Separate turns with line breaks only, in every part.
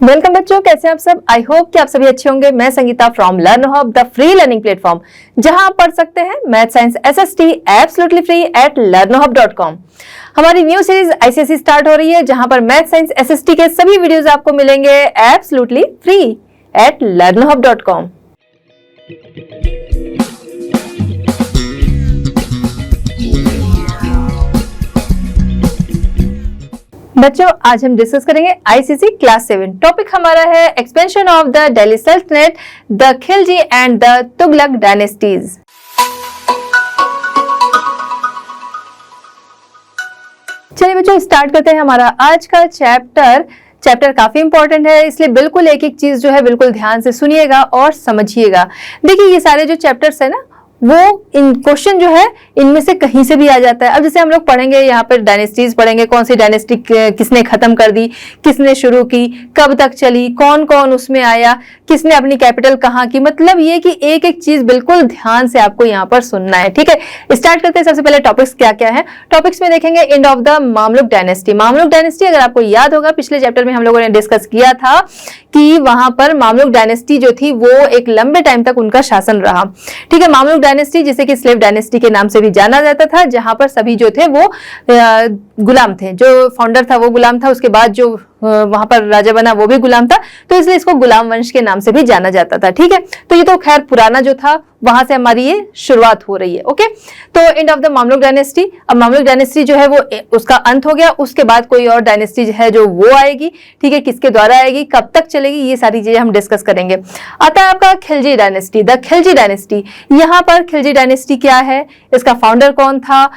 Welcome बच्चों, कैसे हैं आप सब। आई होप कि आप सभी अच्छे होंगे। मैं Sangeeta from learn hub, the free learning platform, जहां आप पढ़ सकते हैं math science SST absolutely free at learnhub.com। हमारी न्यू सीरीज आईसीएसई स्टार्ट हो रही है, जहां पर मैथ साइंस एसएसटी के सभी वीडियोस आपको मिलेंगे एब्सोल्युटली फ्री एट learnhub.com। बच्चों, आज हम डिस्कस करेंगे आईसीएसई क्लास 7। टॉपिक हमारा है एक्सपेंशन ऑफ द दिल्ली सल्तनत, the Khilji and the Tughlaq dynasties. चलिए बच्चों, स्टार्ट करते हैं हमारा आज का चैप्टर काफी इंपॉर्टेंट है, इसलिए बिल्कुल एक एक चीज जो है बिल्कुल ध्यान से सुनिएगा और समझिएगा। देखिए, ये सारे जो चैप्टर्स है ना, वो इन क्वेश्चन जो है इनमें से कहीं से भी आ जाता है। अब जैसे हम लोग पढ़ेंगे यहाँ पर डायनेस्टीज पढ़ेंगे, कौन सी डायनेस्टी किसने खत्म कर दी, किसने शुरू की, कब तक चली, कौन कौन उसमें आया, किसने अपनी कैपिटल कहाँ की। मतलब ये कि एक एक चीज बिल्कुल ध्यान से आपको यहाँ पर सुनना है। ठीक है, स्टार्ट करते हैं। सबसे पहले टॉपिक्स क्या क्या है। टॉपिक्स में देखेंगे end of the Mamluk dynasty. Mamluk dynasty अगर आपको याद होगा, पिछले चैप्टर में हम लोगों ने डिस्कस किया था कि वहां पर मामलुक डायनेस्टी जो थी वो एक लंबे टाइम तक उनका शासन रहा। ठीक है, मामलुक डायनेस्टी जिसे कि स्लेव डायनेस्टी के नाम से भी जाना जाता था, जहां पर सभी जो थे वो गुलाम थे। जो फाउंडर था वो गुलाम था, उसके बाद जो वहां पर राजा बना वो भी गुलाम था, तो इसलिए इसको गुलाम वंश के नाम से भी जाना जाता था। ठीक है, तो ये तो खैर पुराना जो था वहां से हमारी ये शुरुआत हो रही है। ओके, तो end of the Mamluk dynasty. अब मामलुक डायनेस्टी जो है वो उसका अंत हो गया, उसके बाद कोई और डायनेस्टी है जो वो आएगी। ठीक है, किसके द्वारा आएगी, कब तक चलेगी, ये सारी चीजें हम डिस्कस करेंगे। आता है आपका Khilji dynasty, the Khilji dynasty. यहाँ पर खिलजी डायनेस्टी क्या है, इसका फाउंडर कौन था,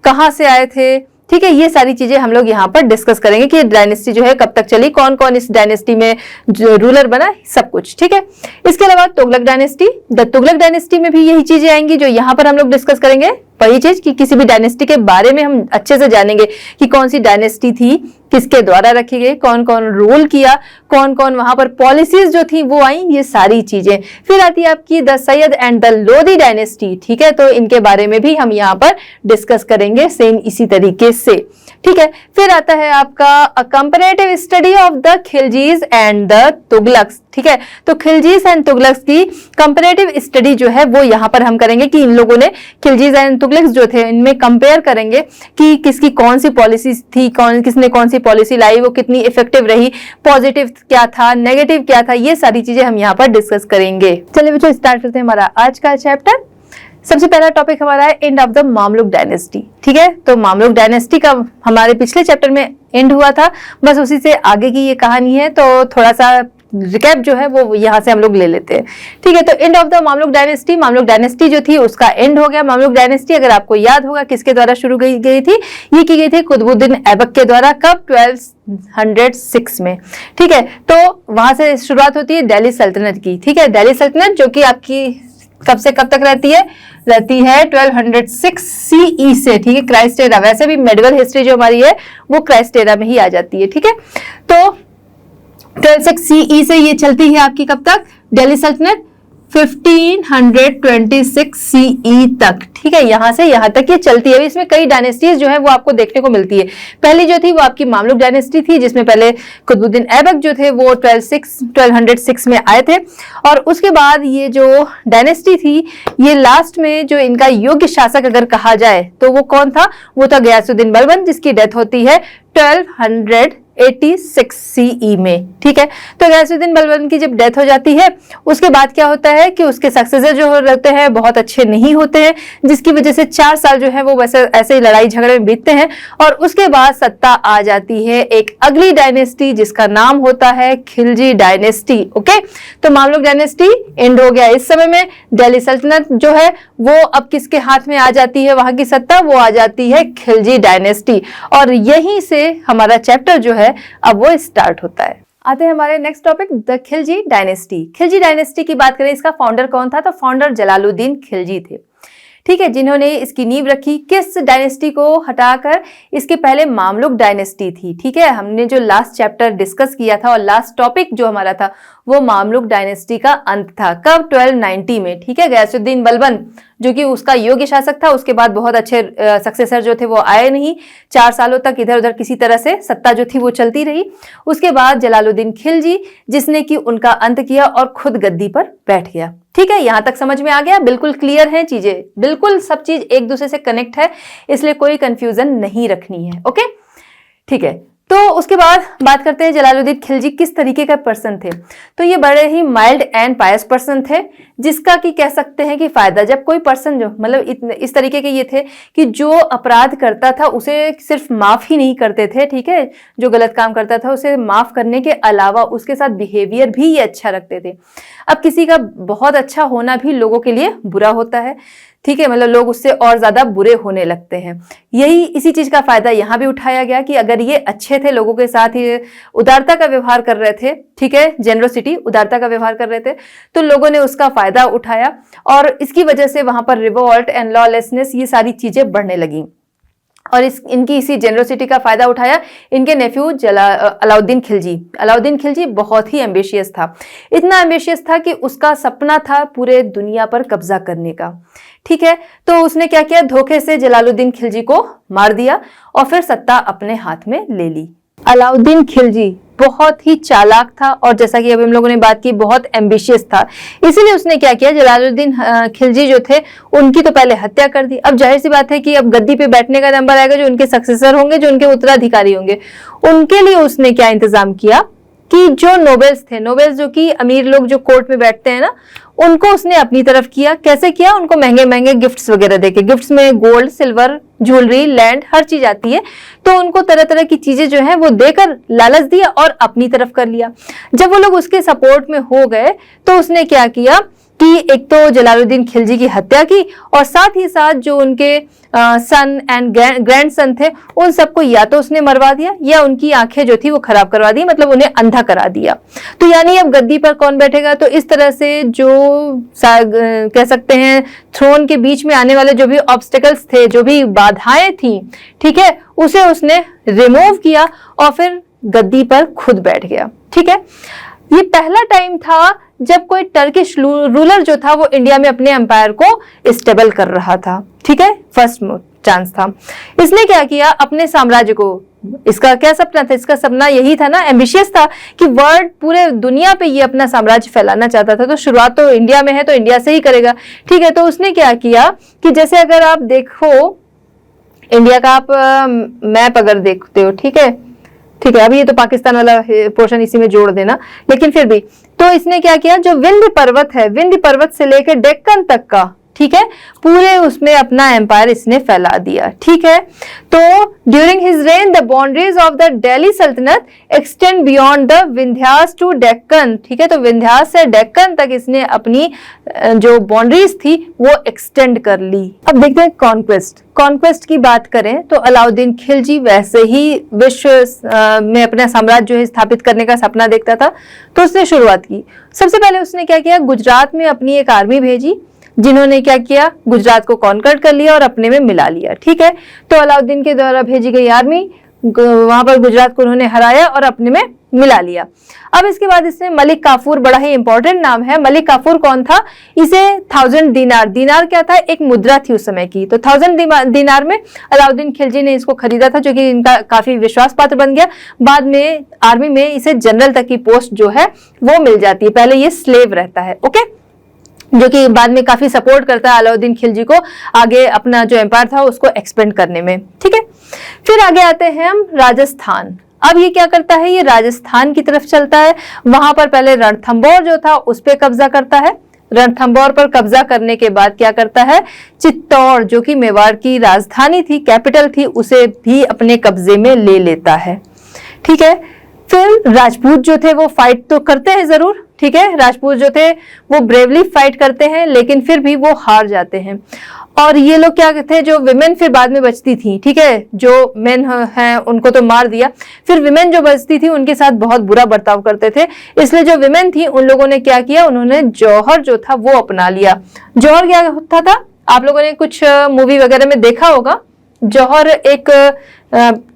कहाँ से आए थे। ठीक है, ये सारी चीजें हम लोग यहाँ पर डिस्कस करेंगे कि डायनेस्टी जो है कब तक चली, कौन कौन इस डायनेस्टी में जो रूलर बना, सब कुछ। ठीक है, इसके अलावा Tughlaq dynasty. The Tughlaq dynasty में भी यही चीजें आएंगी जो यहाँ पर हम लोग डिस्कस करेंगे। वही चीज कि किसी भी डायनेस्टी के बारे में हम अच्छे से जानेंगे कि कौन सी डायनेस्टी थी, किसके द्वारा रखी गई, कौन कौन रूल किया, कौन कौन वहां पर पॉलिसीज जो थी वो आई, ये सारी चीजें। फिर आती है आपकी the Syed and the Lodhi dynasty. ठीक है, तो इनके बारे में भी हम यहाँ पर डिस्कस करेंगे सेम इसी तरीके से। ठीक है, फिर आता है आपका comparative study of the Khiljis and the Tughlaqs. ठीक है, तो खिलजीज एंड तुगलक्स की कंपैरेटिव स्टडी जो है वो यहाँ पर हम करेंगे कि इन लोगों ने खिलजीज एंड तुगलक्स जो थे इनमें कंपेयर करेंगे कि किसकी कौन सी पॉलिसी थी, किसने कौन सी पॉलिसी लाई, वो कितनी इफेक्टिव रही, पॉजिटिव क्या था, नेगेटिव क्या था, ये सारी चीजें हम यहाँ पर डिस्कस करेंगे। चलिए बच्चों, स्टार्ट करते हैं हमारा आज का चैप्टर। सबसे पहला टॉपिक हमारा है end of the Mamluk dynasty. ठीक है, तो मामलुक डायनेस्टी का हमारे पिछले चैप्टर में एंड हुआ था, बस उसी से आगे की ये कहानी है, तो थोड़ा सा रिकैप जो है वो यहाँ से हम लोग ले लेते हैं। ठीक है, तो end of the Mamluk dynasty. Mamluk dynasty जो थी उसका एंड हो गया। मामलुक डायनेस्टी अगर आपको याद होगा किसके द्वारा शुरू गई थी, ये की गई थी कुतुबुद्दीन ऐबक के द्वारा। कब, 1206 में। ठीक है, तो वहां से शुरुआत होती है दिल्ली सल्तनत की। ठीक है, दिल्ली सल्तनत जो कि आपकी कब से कब तक रहती है 1206 सीई से। ठीक है, क्राइस्ट एरा। वैसे भी मेडिवल हिस्ट्री जो हमारी है वो क्राइस्ट एरा में ही आ जाती है। ठीक है, तो 1206 सीई से ये चलती है आपकी कब तक, दिल्ली सल्तनत 1526 सीई तक। ठीक है, यहां से यहां तक ये चलती है। इसमें कई डायनेस्टीज जो है वो आपको देखने को मिलती है। पहली जो थी वो आपकी मामलुक डायनेस्टी थी, जिसमें पहले कुतुबुद्दीन ऐबक जो थे वो 1206 में आए थे, और उसके बाद ये जो डायनेस्टी थी ये लास्ट में जो इनका योग्य शासक अगर कहा जाए तो वो कौन था, वो था गयासुद्दीन बलबन, जिसकी डेथ होती है 1286 सीई में। ठीक है, तो गयासुद्दीन बलबन की जब डेथ हो जाती है उसके बाद क्या होता है कि उसके सक्सेसर जो रहते हैं बहुत अच्छे नहीं होते हैं, जिसकी वजह से 4 साल जो है वो वैसे ऐसे ही लड़ाई झगड़े में बीतते हैं, और उसके बाद सत्ता आ जाती है एक अगली डायनेस्टी जिसका नाम होता है खिलजी डायनेस्टी। ओके, तो मामलुक डायनेस्टी एंड हो गया। इस समय में दिल्ली सल्तनत जो है वो अब किसके हाथ में आ जाती है, वहां की सत्ता वो आ जाती है खिलजी डायनेस्टी, और यहीं से हमारा चैप्टर जो है अब वो स्टार्ट होता है। आते हैं हमारे next topic, the Khilji dynasty. Khilji dynasty की बात करें, इसका फाउंडर कौन था, तो फाउंडर जलालुद्दीन खिलजी थे। ठीक है, जिन्होंने इसकी नींव रखी, किस डायनेस्टी को हटाकर, इसके पहले मामलुक डायनेस्टी थी। ठीक है, हमने जो लास्ट चैप्टर डिस्कस किया था और लास्ट टॉपिक जो हमारा था वो मामलुक डायनेस्टी का अंत था। कब? 1290 में। ठीक है, गयासुद्दीन बलबन जो कि उसका योग्य शासक था, उसके बाद बहुत अच्छे सक्सेसर जो थे वो आए नहीं, 4 सालों तक इधर उधर किसी तरह से सत्ता जो थी वो चलती रही। उसके बाद जलालुद्दीन खिलजी जिसने कि उनका अंत किया और खुद गद्दी पर बैठ गया। ठीक है, यहां तक समझ में आ गया? बिल्कुल क्लियर है चीजें, बिल्कुल सब चीज एक दूसरे से कनेक्ट है, इसलिए कोई कंफ्यूजन नहीं रखनी है। ओके, ठीक है। तो उसके बाद बात करते हैं जलालुद्दीन खिलजी किस तरीके का पर्सन थे। तो ये बड़े ही माइल्ड एंड पायस पर्सन थे, जिसका कि कह सकते हैं कि फायदा, जब कोई पर्सन जो मतलब इस तरीके के ये थे कि जो अपराध करता था उसे सिर्फ माफ ही नहीं करते थे। ठीक है, जो गलत काम करता था उसे माफ करने के अलावा उसके साथ बिहेवियर भी ये अच्छा रखते थे। अब किसी का बहुत अच्छा होना भी लोगों के लिए बुरा होता है। ठीक है, मतलब लोग उससे और ज्यादा बुरे होने लगते हैं। यही इसी चीज का फायदा यहाँ भी उठाया गया कि अगर ये अच्छे थे, लोगों के साथ ही उदारता का व्यवहार कर रहे थे, ठीक है, जेनरोसिटी, उदारता का व्यवहार कर रहे थे, तो लोगों ने उसका फायदा उठाया और इसकी वजह से वहां पर रिवोल्ट एंड लॉलेसनेस ये सारी चीजें बढ़ने लगी। और इनकी इसी जेनरोसिटी का फायदा उठाया इनके नेफ्यू अलाउद्दीन खिलजी। अलाउद्दीन खिलजी बहुत ही एम्बिशियस था, इतना एम्बिशियस था कि उसका सपना था पूरे दुनिया पर कब्जा करने का। ठीक है, तो उसने क्या किया, धोखे से जलालुद्दीन खिलजी को मार दिया और फिर सत्ता अपने हाथ में ले ली। अलाउद्दीन खिलजी बहुत ही चालाक था और जैसा कि अभी हम लोगों ने बात की बहुत एम्बिशियस था, इसीलिए उसने क्या किया, जलालुद्दीन खिलजी जो थे उनकी तो पहले हत्या कर दी। अब जाहिर सी बात है कि अब गद्दी पे बैठने का नंबर आएगा, जो उनके सक्सेसर होंगे, जो उनके उत्तराधिकारी होंगे, उनके लिए उसने क्या इंतजाम किया कि जो नोबेल्स थे, नोबेल्स जो कि अमीर लोग जो कोर्ट में बैठते हैं ना, उनको उसने अपनी तरफ किया। कैसे किया? उनको महंगे महंगे गिफ्ट्स वगैरह देके, गिफ्ट्स में गोल्ड, सिल्वर, ज्वेलरी, लैंड, हर चीज आती है, तो उनको तरह तरह की चीजें जो है वो देकर लालच दिया और अपनी तरफ कर लिया। जब वो लोग उसके सपोर्ट में हो गए तो उसने क्या किया कि एक तो जलालुद्दीन खिलजी की हत्या की और साथ ही साथ जो उनके सन एंड ग्रैंड सन थे उन सबको या तो उसने मरवा दिया या उनकी आंखें जो थी वो खराब करवा दी, मतलब उन्हें अंधा करा दिया। तो यानी अब गद्दी पर कौन बैठेगा, तो इस तरह से जो कह सकते हैं थ्रोन के बीच में आने वाले जो भी ऑब्स्टेकल्स थे, जो भी बाधाएं थी, ठीक है, उसे उसने रिमूव किया और फिर गद्दी पर खुद बैठ गया। ठीक है, ये पहला टाइम था जब कोई टर्किश रूलर जो था वो इंडिया में अपने एम्पायर को स्टेबल कर रहा था। ठीक है, फर्स्ट चांस था। इसने क्या किया, अपने साम्राज्य को, इसका क्या सपना था, इसका सपना यही था ना, एम्बिशियस था कि वर्ल्ड, पूरे दुनिया पे ये अपना साम्राज्य फैलाना चाहता था। तो शुरुआत तो इंडिया में है तो इंडिया से ही करेगा। ठीक है, तो उसने क्या किया कि जैसे अगर आप देखो इंडिया का आप मैप अगर देखते हो, ठीक है, अभी ये तो पाकिस्तान वाला पोर्शन इसी में जोड़ देना, लेकिन फिर भी तो इसने क्या किया, जो विंध्य पर्वत है, विंध्य पर्वत से लेकर डेक्कन तक का, ठीक है, पूरे उसमें अपना एम्पायर इसने फैला दिया। ठीक है, तो during his reign the boundaries of the Delhi Sultanate extend beyond the Vindhyas to Deccan. ठीक है, तो विंध्यास से डेक्कन तक इसने अपनी जो बाउंड्रीज थी वो एक्सटेंड कर ली। अब देखते हैं कॉन्क्वेस्ट की बात करें तो अलाउद्दीन खिलजी वैसे ही विश्व में अपना साम्राज्य जो है स्थापित करने का सपना देखता था, तो उसने शुरुआत की। सबसे पहले उसने क्या किया, गुजरात में अपनी एक आर्मी भेजी, जिन्होंने क्या किया, गुजरात को कॉन्कर कर लिया और अपने में मिला लिया। ठीक है, तो अलाउद्दीन के द्वारा भेजी गई आर्मी वहां पर गुजरात को उन्होंने हराया और अपने में मिला लिया। अब इसके बाद इसने मलिक काफूर, बड़ा ही इंपॉर्टेंट नाम है, मलिक काफूर कौन था, इसे 1000 दीनार, दीनार क्या था, एक मुद्रा थी उस समय की, तो 1000 दीनार में अलाउद्दीन खिलजी ने इसको खरीदा था, जो कि इनका काफी विश्वास पात्र बन गया। बाद में आर्मी में इसे जनरल तक की पोस्ट जो है वो मिल जाती है, पहले ये स्लेव रहता है। ओके, जो कि बाद में काफी सपोर्ट करता है अलाउद्दीन खिलजी को आगे अपना जो एम्पायर था उसको एक्सपेंड करने में। ठीक है, फिर आगे आते हैं हम राजस्थान। अब ये क्या करता है, ये राजस्थान की तरफ चलता है। वहां पर पहले रणथंभौर जो था उस पर कब्जा करता है। रणथंभौर पर कब्जा करने के बाद क्या करता है, चित्तौड़ जो कि मेवाड़ की राजधानी थी, कैपिटल थी, उसे भी अपने कब्जे में ले लेता है। ठीक है, फिर राजपूत जो थे वो फाइट तो करते हैं जरूर, ठीक है, राजपूत जो थे वो ब्रेवली फाइट करते हैं, लेकिन फिर भी वो हार जाते हैं। और ये लोग क्या थे, जो विमेन फिर बाद में बचती थी, ठीक है, जो मेन हैं उनको तो मार दिया, फिर विमेन जो बचती थी उनके साथ बहुत बुरा बर्ताव करते थे, इसलिए जो विमेन थी उन लोगों ने क्या किया, उन्होंने जौहर जो था वो अपना लिया। जौहर क्या होता था, आप लोगों ने कुछ मूवी वगैरह में देखा होगा, जौहर एक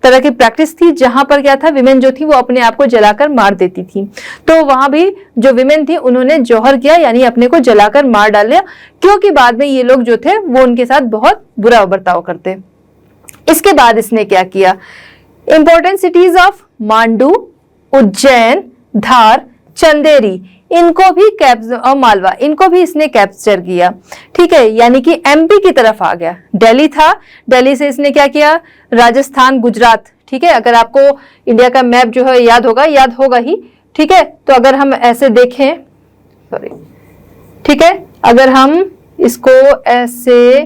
तरह की प्रैक्टिस थी जहां पर क्या था, विमेन जो थी वो अपने आप को जलाकर मार देती थी। तो वहां भी जो विमेन थी उन्होंने जौहर किया, यानी अपने को जलाकर मार डाला, क्योंकि बाद में ये लोग जो थे वो उनके साथ बहुत बुरा बर्ताव करते। इसके बाद इसने क्या किया, important cities of Mandu, Ujjain, Dhar, Chanderi, इनको भी और मालवा, इनको भी इसने कैप्चर किया। ठीक है, यानी कि एमपी की तरफ आ गया। दिल्ली था, दिल्ली से इसने क्या किया, राजस्थान, गुजरात। ठीक है, अगर आपको इंडिया का मैप जो है याद होगा ही। ठीक है, तो अगर हम ऐसे देखें, सॉरी, ठीक है, अगर हम इसको ऐसे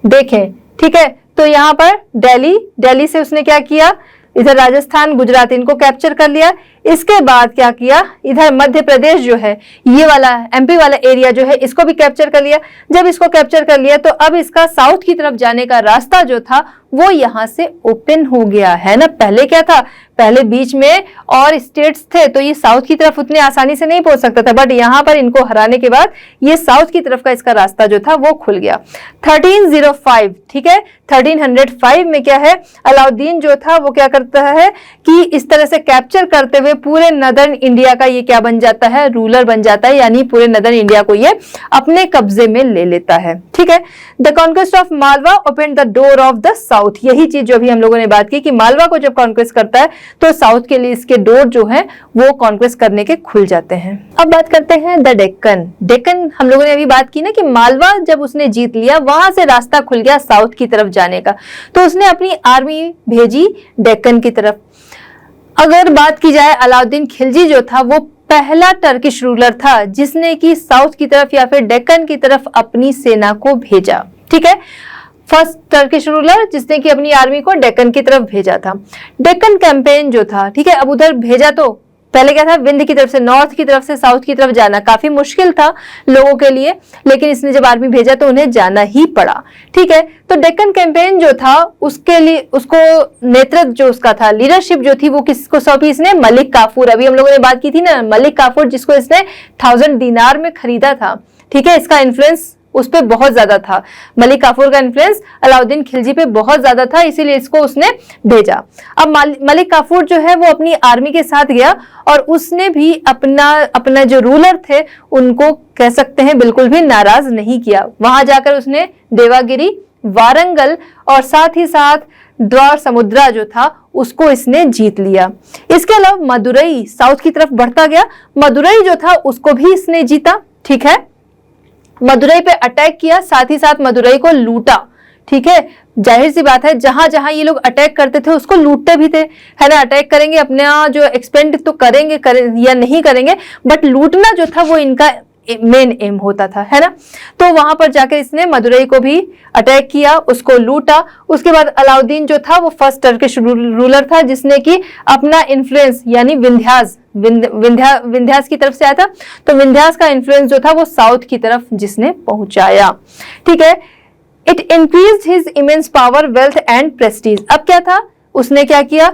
देखें, ठीक है, तो यहाँ पर दिल्ली से उसने क्या किया, इधर राजस्थान, गुजरात, इनको कैप्चर कर लिया। इसके बाद क्या किया, इधर मध्य प्रदेश जो है, ये वाला एमपी वाला एरिया जो है, इसको भी कैप्चर कर लिया। जब इसको कैप्चर कर लिया तो अब इसका साउथ की तरफ जाने का रास्ता जो था वो यहां से ओपन हो गया है ना। पहले क्या था, पहले बीच में और स्टेट्स थे, तो ये साउथ की तरफ उतनी आसानी से नहीं पहुंच सकता था, बट यहां पर इनको हराने के बाद ये साउथ की तरफ का इसका रास्ता जो था वो खुल गया। 1305, ठीक है, 1305 में क्या है, अलाउद्दीन जो था वो क्या करता है कि इस तरह से कैप्चर करते हुए पूरे नदर्न इंडिया का ये क्या बन जाता है, रूलर बन जाता है, यानी पूरे नदर्न इंडिया को ये अपने कब्जे में ले लेता है। ठीक है, the conquest of Malwa open the door of the south. यही चीज जो अभी हम लोगों ने बात की कि मालवा को जब कॉन्क्वेस्ट करता है तो साउथ के लिए इसके डोर जो है वो कॉन्क्वेस्ट करने के खुल जाते हैं। अब बात करते हैं द डेक्कन। डेक्कन हम लोगों ने अभी बात की ना कि मालवा जब उसने जीत लिया, वहां से रास्ता खुल गया साउथ की तरफ जाने का, तो उसने अपनी आर्मी भेजी डेक्कन की तरफ। अगर बात की जाए, अलाउद्दीन खिलजी जो था वो पहला टर्किश रूलर था जिसने कि साउथ की तरफ या फिर डेक्कन की तरफ अपनी सेना को भेजा। ठीक है, फर्स्ट टर्किश रूलर जिसने कि अपनी आर्मी को डेक्कन की तरफ भेजा था। डेक्कन कैंपेन जो था, ठीक है, अब उधर भेजा तो पहले क्या था, विंध्य की तरफ से, नॉर्थ की तरफ से साउथ की तरफ जाना काफी मुश्किल था लोगों के लिए, लेकिन इसने जब आर्मी भेजा तो उन्हें जाना ही पड़ा। ठीक है, तो डेक्कन कैंपेन जो था उसके लिए उसको नेतृत्व जो उसका था, लीडरशिप जो थी वो किसको सौंपी इसने, मलिक काफूर। अभी हम लोगों ने बात की थी ना, मलिक काफूर जिसको इसने 1000 दिनार में खरीदा था। ठीक है, इसका इन्फ्लुएंस उस पर बहुत ज्यादा था, मलिक काफूर का इन्फ्लुएंस अलाउद्दीन खिलजी पे बहुत ज्यादा था, इसीलिए इसको उसने भेजा। अब मलिक काफूर जो है वो अपनी आर्मी के साथ गया और उसने भी अपना जो रूलर थे उनको कह सकते हैं बिल्कुल भी नाराज नहीं किया। वहां जाकर उसने देवागिरी, वारंगल और साथ ही साथ द्वार समुद्रा जो था उसको इसने जीत लिया। इसके अलावा मदुरई साउथ की तरफ बढ़ता गया, मदुरई जो था उसको भी इसने जीता। ठीक है, मदुरई पे अटैक किया, साथ ही साथ मदुरई को लूटा। ठीक है, जाहिर सी बात है जहां जहां ये लोग अटैक करते थे उसको लूटते भी थे, है ना। अटैक करेंगे, अपना जो एक्सपेंड तो करेंगे या नहीं करेंगे, बट लूटना जो था वो इनका मेन एम होता था, है ना। तो वहां पर जाकर इसने मदुरई को भी अटैक किया, उसको लूटा। उसके बाद अलाउद्दीन जो था वो फर्स्ट टर्किश रूलर था जिसने कि अपना इन्फ्लुएंस यानी विंध्यास की तरफ से आया था, तो विंध्यास का इन्फ्लुएंस जो था वो साउथ की तरफ जिसने पहुंचाया। ठीक है, it increased his immense power, wealth and Prestige. अब क्या था, उसने क्या किया,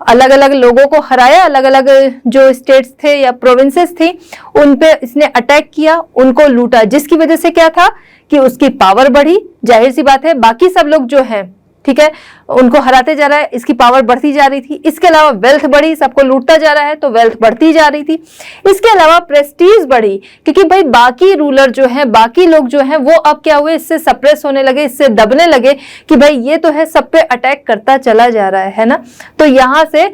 अलग अलग लोगों को हराया, अलग अलग जो स्टेट्स थे या प्रोविंसेस थी उन पे इसने अटैक किया, उनको लूटा, जिसकी वजह से क्या था कि उसकी पावर बढ़ी। जाहिर सी बात है बाकी सब लोग जो हैं, ठीक है, उनको हराते जा रहा है, इसकी पावर बढ़ती जा रही थी। इसके अलावा वेल्थ बढ़ी, सबको लूटता जा रहा है तो वेल्थ बढ़ती जा रही थी। इसके अलावा प्रेस्टीज बढ़ी, क्योंकि भाई बाकी रूलर जो हैं, बाकी लोग जो हैं वो अब क्या हुए, इससे सप्रेस होने लगे, इससे दबने लगे कि भाई ये तो है सब पे अटैक करता चला जा रहा है ना। तो यहां से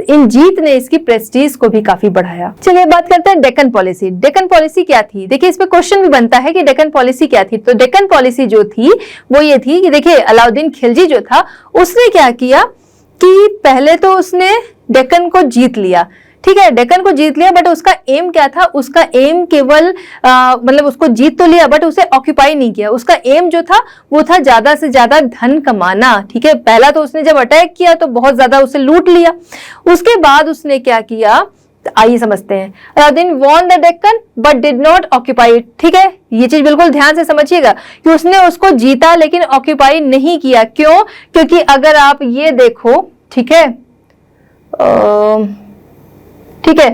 इन जीत ने इसकी प्रेस्टीज को भी काफी बढ़ाया। चलिए बात करते हैं डेक्कन पॉलिसी। डेक्कन पॉलिसी क्या थी, देखिए इस पे क्वेश्चन भी बनता है कि डेक्कन पॉलिसी क्या थी। तो डेक्कन पॉलिसी जो थी वो ये थी कि देखिए अलाउद्दीन खिलजी जो था उसने क्या किया कि पहले तो उसने डेक्कन को जीत लिया। ठीक है, डेक्कन को जीत लिया, बट उसका एम क्या था, उसका एम केवल मतलब उसको जीत तो लिया बट उसे ऑक्यूपाई नहीं किया। उसका एम जो था वो था ज्यादा से ज्यादा धन कमाना। ठीक है, पहला तो उसने जब अटैक किया तो बहुत ज्यादा उसे लूट लिया। उसके बाद उसने क्या किया, आइए समझते हैं। Alauddin won the Deccan but did not occupy it. ठीक है, ये चीज बिल्कुल ध्यान से समझिएगा कि उसने उसको जीता लेकिन ऑक्यूपाई नहीं किया। क्यों, क्योंकि अगर आप ये देखो, ठीक है, ठीक है,